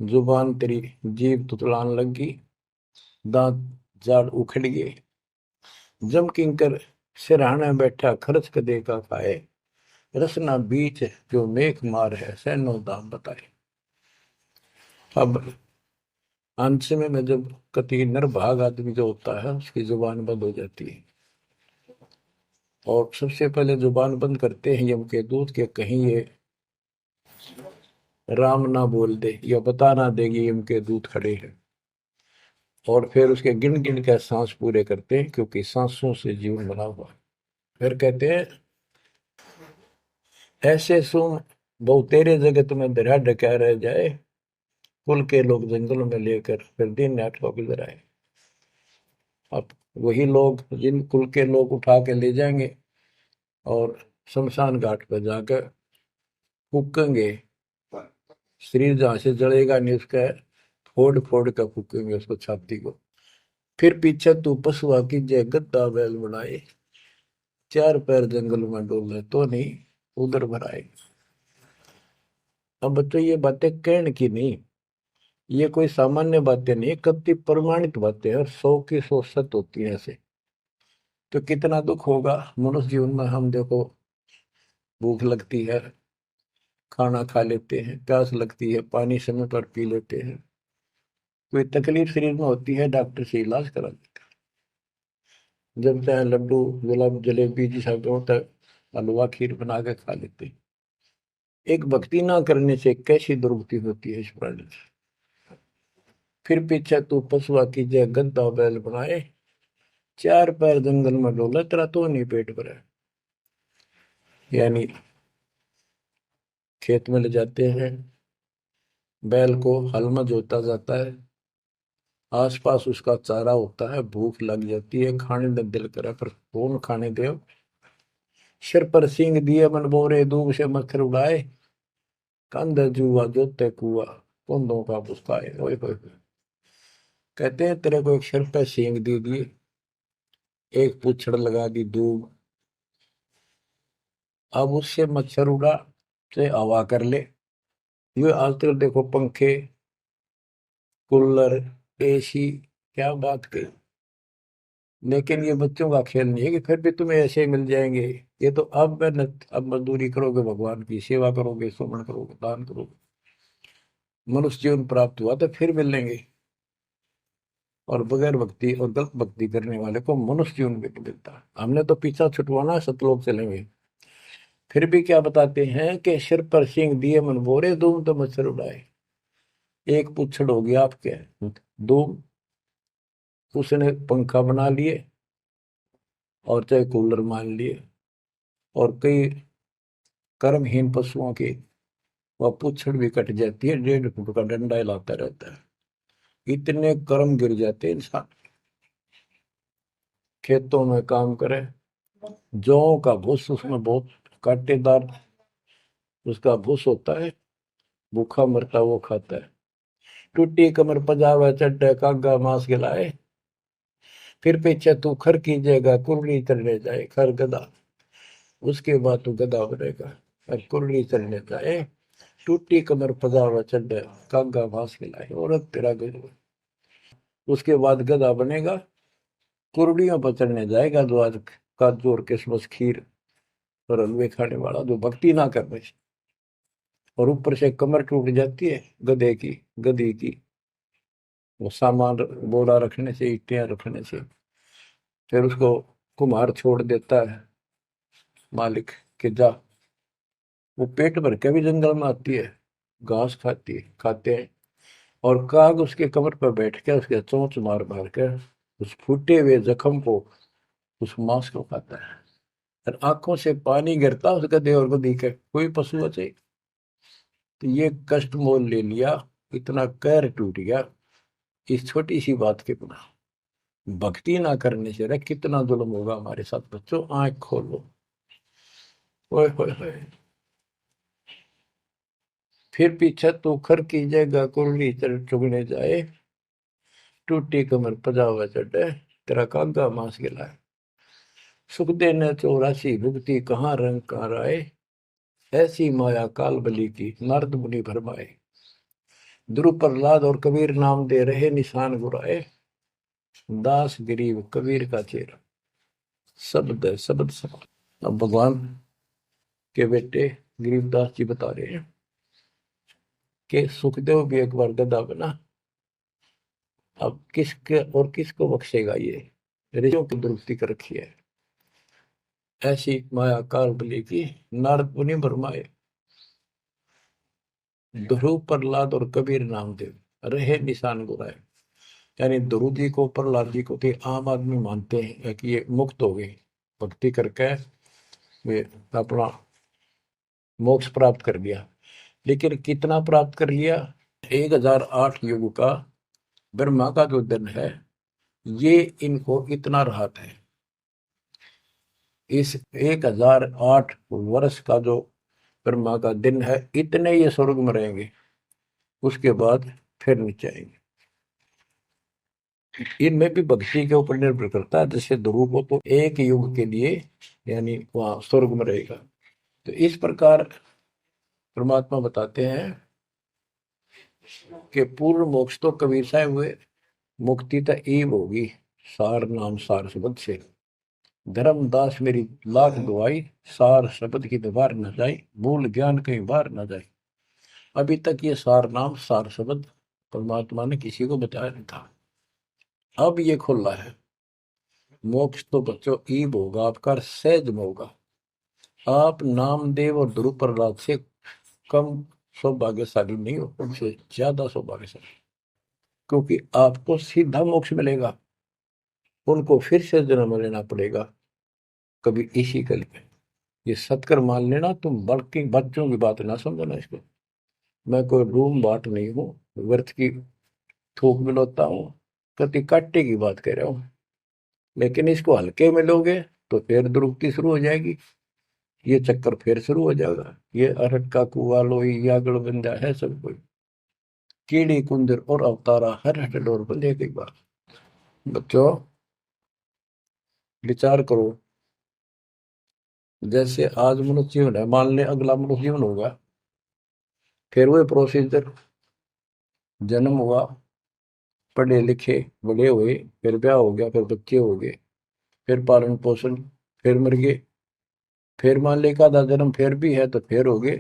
जुबान तेरी जीभ तुतलान लगी, दांत जाड़ उखड़ गए। जम किंकर सिरहाने बैठा खर्च कदे का खाए, रसना बीच जो मेघ मार है सैनो दाम बताए। अब अंत में जब कति निर्भाग आदमी जो होता है उसकी जुबान बंद हो जाती है, और सबसे पहले जुबान बंद करते हैं यम के दूत के, कहीं ये राम ना बोल दे या बता ना देगी यम के दूत खड़े हैं। और फिर उसके गिन गिन के सांस पूरे करते हैं, क्योंकि सांसों से जीवन बना हुआ। फिर कहते हैं, ऐसे सुन बहु तेरे जगत में दरिया ढका रह जाए, कुल के लोग जंगलों में लेकर फिर दिन रात को गुजर आए। अब वही लोग जिन कुल के लोग उठा के ले जाएंगे और शमशान घाट पर जाकर फूकेंगे, शरीर जहां से जलेगा नहीं उसका फोड़ फोड़ कर फूकेंगे उसको, छाती को। फिर पीछे तू पशुआ की जय गद्दा बैल बनाए, चार पैर जंगल में डोले तो नहीं उधर भराए। अब बच्चों ये बातें कहने की नहीं, ये कोई सामान्य बातें नहीं, कति प्रमाणित बातें हैं, 100 की 100 सत्य होती है ऐसे। तो कितना दुख होगा मनुष्य जीवन में। हम देखो, भूख लगती है खाना खा लेते हैं, प्यास लगती है पानी समय पर पी लेते हैं, कोई तकलीफ शरीर में होती है डॉक्टर से इलाज करा लेते हैं, जब चाहे लड्डू गुलाब जलेबी जैसा होता है हलवा खीर बना के खा लेते हैं। एक भक्ति ना करने से कैसी दुर्गति होती है इस प्राणी से। फिर पीछे तू पशुआ की जय गद्दा बैल बनाए, चार पैर जंगल में डोला तेरा तो नहीं पेट भरा। यानी खेत में ले जाते हैं, बैल को हल में जोता जाता है, आसपास उसका चारा होता है, भूख लग जाती है, खाने में दिल करे पर कौन खाने दे। सिर पर सींग दिए मन बोरे दूब से मच्छर उड़ाए, कंध जुआ जोते कुआ कुंदों का पुस्ताए। ओए होए होए। कहते हैं तेरे को एक सिर पर सींग दे दिए, एक पूछड़ लगा दी दूब, अब उससे मच्छर उड़ा से हवा कर ले। ये आजकल देखो पंखे कूलर एसी, क्या बात कही। लेकिन ये बच्चों का खेल नहीं है कि फिर भी तुम्हें ऐसे ही मिल जाएंगे। ये तो अब मेहनत, अब मजदूरी करोगे, भगवान की सेवा करोगे, सुमन करोगे, दान करोगे, मनुष्य जीवन प्राप्त हुआ तो फिर मिलेंगे। और बगैर भक्ति और गलत भक्ति करने वाले को मनुष्य जीवन भी नहीं मिलता। हमने तो पीछा छुटवाना, सतलोक चलेंगे। फिर भी क्या बताते हैं कि सिर पर सींग दिए मन बोरे दूम तो मच्छर उड़ाए। एक पुच्छड़ हो गया आपके दूम, उसने पंखा बना लिए और चाहे कूलर मान लिए, और कई कर्महीन पशुओं की वह पुच्छड़ भी कट जाती है, 1.5 फुट का डंडा हिलाता रहता है। इतने कर्म गिर जाते हैं इंसान। खेतों में काम करे, जौ का भूस उसमें बहुत कांटेदार उसका भूस होता है, भूखा मरता वो खाता है। टूटी कमर पजावा चड्डे कागा मांस खिलाए, फिर पीछे तू खर की जगह कुर्री चढ़ने जाए खर गधा, उसके बाद तू गधा बनेगा और कुर्री चढ़ने जाए। टूटी कमर पजावा चढ़े कागा घास खिलाए, औरत तेरा गजब। उसके बाद गधा बनेगा, कुर्डियों पर चढ़ने जाएगा, जो आज काजू और किशमिश खीर और हलवे खाने वाला, जो भक्ति ना कर रहे, और ऊपर से कमर टूट जाती है गधे की, गधी की, वो सामान बोरा रखने से, ईंटें रखने से। फिर उसको कुम्हार छोड़ देता है मालिक के जा, वो पेट भर के भी जंगल में आती है, घास खाती है, खाते हैं, और काग उसके कमर पर बैठ के उसके चोंच मार मार कर उस फूटे हुए जख्म को, उस मांस को खाता है। और आंखों से पानी गिरता उस गधे और गधी के, कोई पशु बचे। तो ये कष्ट मोल ले लिया, इतना कहर टूट गया इस छोटी सी बात के बिना। भक्ति ना करने से रे कितना जुल्म होगा हमारे साथ। बच्चों आंख खोलो, ओए होए होए। फिर पीछे तो खर की जगह कुरली चुगने जाए, टूटी कमर पजावा चढ़े तेरा कागा मांस गिलाए। सुख देने 84 भुगती कहाँ रंग कहाँ राय, ऐसी माया काल बली की नारद मुनि भरमाए। ध्रुव प्रहलाद और कबीर नाम दे रहे निशान गुराए, दास गरीब कबीर का चेहरा। शब्द है, शब्द सब। अब भगवान के बेटे गरीबदास जी बता रहे हैं कि सुखदेव भी एक बार गधा बना। अब किसके और किसको बख्शेगा ये, ऋषियों की दुरुक्ति कर रखी है। ऐसी माया काल बली की नारद मुनि भरमाए। ध्रुव प्रहलाद और कबीर नामदेव रहे निशान गुराए। यानी ध्रुव जी को, प्रहलाद जी को तो आम आदमी मानते हैं कि ये मुक्त हो गए, भक्ति करके वे अपना मोक्ष प्राप्त कर लिया। लेकिन कितना प्राप्त कर लिया? 1008 युग का ब्रह्मा का जो दिन है, ये इनको इतना राहत है। इस 1008 वर्ष का जो ब्रह्मा का दिन है, इतने ये स्वर्ग में रहेंगे, उसके बाद फिर नीचे आएंगे। इनमें भी भक्ति के ऊपर निर्भर करता है। जैसे ध्रुव को तो एक युग के लिए यानी वहां स्वर्ग में रहेगा। तो इस प्रकार परमात्मा बताते हैं कि पूर्ण मोक्ष तो कबीर साहब हुए, मुक्ति तो ईब होगी सार नाम सार शब्द से। धर्मदास मेरी लाख दुआई, सार शब्द की दीवार न जाए, भूल ज्ञान कहीं बाहर न जाए। अभी तक ये सार नाम सार शब्द परमात्मा ने किसी को बताया नहीं था, अब ये खुला है। मोक्ष तो बच्चों ईब होगा आपका, सहज में होगा। आप नामदेव और ध्रुव प्रहलाद से कम सौभाग्यशाली नहीं हो, उनसे ज्यादा सौभाग्यशाली, क्योंकि आपको सीधा मोक्ष मिलेगा, उनको फिर से जन्म लेना पड़ेगा कभी इसी कल में। ये सत्कर मान लेना, तुम बल्कि बच्चों की बात ना समझना इसको। मैं कोई रूम बाट नहीं हूँ, व्यर्थ की थूक मिलोता हूँ, कति काटे की बात कह रहा हूँ। लेकिन इसको हल्के में लोगे तो फिर दुरुक्ति शुरू हो जाएगी, ये चक्कर फिर शुरू हो जाएगा। ये अरट का कुआ लोई यागड़ बंदा है सब कोई, कीड़ी कुंदर और अवतारा हर हट डोर बंदे की बात। बच्चों विचार करो, जैसे आज मनुष्य जीवन है, मान ले अगला मनुष्य जीवन होगा, फिर वही प्रोसीजर, जन्म हुआ, पढ़े लिखे बड़े हुए, फिर ब्याह हो गया, फिर बच्चे हो गए, फिर पालन पोषण, फिर मर गए, फिर मान ले का जन्म फिर भी है तो फिर हो गए,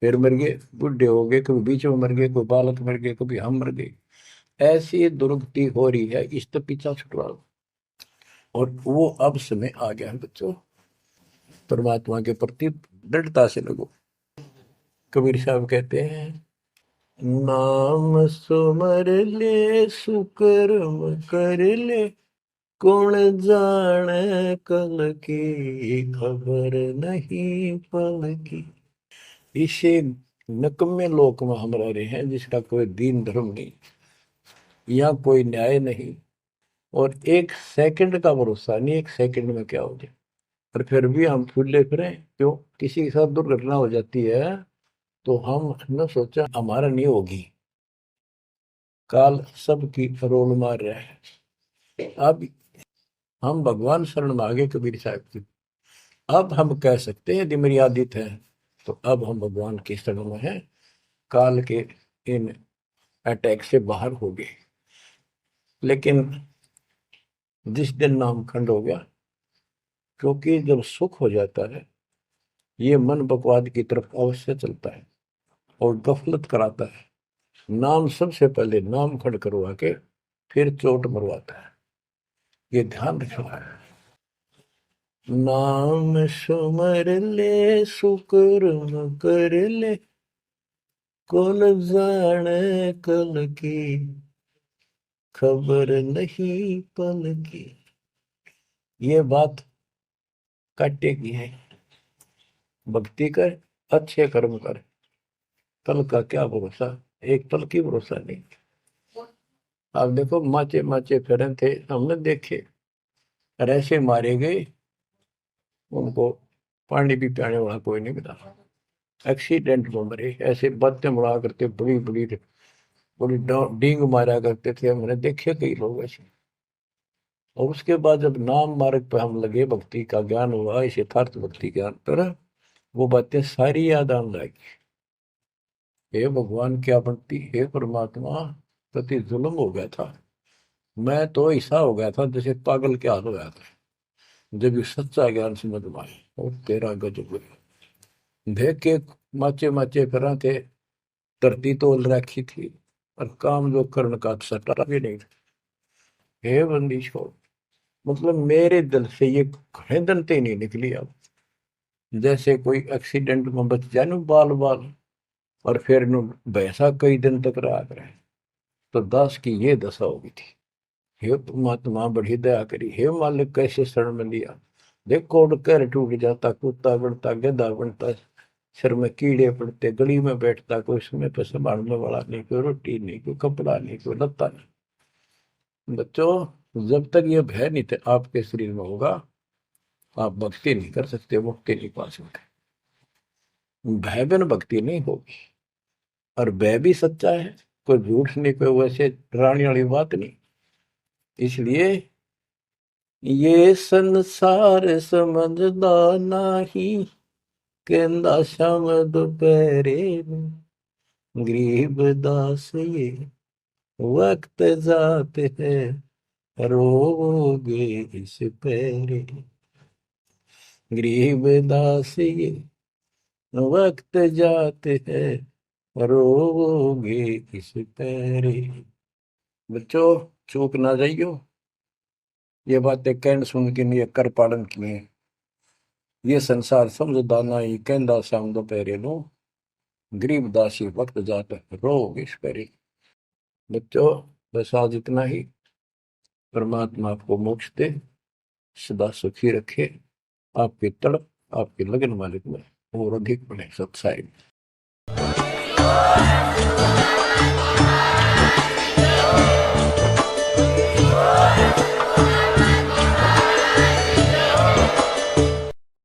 फिर मर गए, बुढ़े हो गए, कभी बीच में मर गए, कोई बालक मर गए, कभी हम मर गए। ऐसी दुर्गति हो रही है, इस तो पीछा छुटवा लो। और वो अब समय आ गया है बच्चों, परमात्मा के प्रति दृढ़ता से लगो। कबीर साहब कहते हैं, नाम सुमर ले सुकर्म कर ले, कौन जाने कल की खबर नहीं पल की। इसे नकम्मे लोक में हम रह रहे हैं, जिसका कोई दीन धर्म नहीं, यहाँ कोई न्याय नहीं, और एक सेकंड का भरोसा नहीं, एक सेकंड में क्या हो जाए। और फिर भी हम फूले फिरे क्यों? किसी के साथ दुर्घटना हो जाती है तो हम न सोचा हमारा नहीं होगी, काल सबकी रोल मार रहा है। अब हम भगवान शरण मांगे कबीर साहब की, अब हम कह सकते हैं यदि मेरी आदित है, तो अब हम भगवान की शरण में हैं। काल के इन अटैक से बाहर हो गए। लेकिन जिस दिन नामखंड हो गया, क्योंकि जब सुख हो जाता है ये मन बकवाद की तरफ अवश्य चलता है और गफलत कराता है। नाम सबसे पहले नाम खड़ करवा के फिर चोट मरवाता है, ये ध्यान रखना है। नाम सुमर ले सुकर्म कर ले, कुल जाने कल की खबर नहीं पल की। ये बात काटे की है। भक्ति कर, अच्छे कर्म कर, कल का क्या भरोसा, एक पल की भरोसा नहीं। आप देखो माचे माचे फिरे थे, हमने देखे और ऐसे मारे गए, उनको पानी भी पियाने वाला कोई नहीं मिला। एक्सीडेंट में मरे, ऐसे बातें बड़ा करते, बड़ी बड़ी बड़ी डींग मारा करते थे, हमने देखे कई लोग ऐसे। और उसके बाद जब नाम मार्ग पर हम लगे, भक्ति का ज्ञान हुआ, इस यथार्थ भक्ति ज्ञान पर, वो बातें सारी याद आने लगी। हे भगवान क्या बनती, हे परमात्मा, प्रति जुल्म हो गया था। मैं तो ऐसा हो गया था जैसे पागल के हाल हो गया था, जब ये सच्चा ज्ञान समझ में आए। और तेरा गजब देख के माचे माचे करा थे, धरती तोल रखी थी और काम जो कर्ण का सटा भी नहीं था। हे बंदी छोड़, मतलब मेरे दिल से ये घने दंते नहीं निकली। अब जैसे कोई एक्सीडेंट में बच जाए ना बाल बाल, और फिर नु भैंसा कई दिन तक रहा करे, तो दास की ये दशा होगी थी। हे परमात्मा बड़ी दया करी, हे मालिक कैसे शरण में लिया। देखो कर टूट जाता, कुत्ता बनता, गधा बनता, सिर में कीड़े पड़ते, गली में बैठता, कोई समय पर संभालने वाला नहीं, कोई रोटी नहीं, कोई कपड़ा नहीं, कोई लत्ता नहीं। बच्चों, जब तक ये भय नहीं थे आपके शरीर में होगा, आप भक्ति नहीं कर सकते, मुक्ति नहीं पा सकते। भय बिन भक्ति नहीं होगी। और भय भी सच्चा है, कोई झूठ नहीं, कोई वैसे डराने वाली बात नहीं। इसलिए ये संसार समझदा नहीं, कहंदा शाम दोपहरे में, गरीब दास ये वक्त जाते है, रोगे इस पैरे। गरीब दास ये वक्त जाते हैं, रोगे इस पैरे। बच्चों, चूक ना जाइयो, ये बातें कहन सुन के नहीं कर पालन किए। ये संसार समझदा नहीं, कहंदा शाम दोपहरे नो, गरीब दासी वक्त जात रोग इस पैरे। बच्चों, बस आज इतना ही। परमात्मा आपको मोक्ष दे, सदा सुखी रखे, आपकी तड़प, आपकी लगन मालिक में और अधिक बने सत्साई।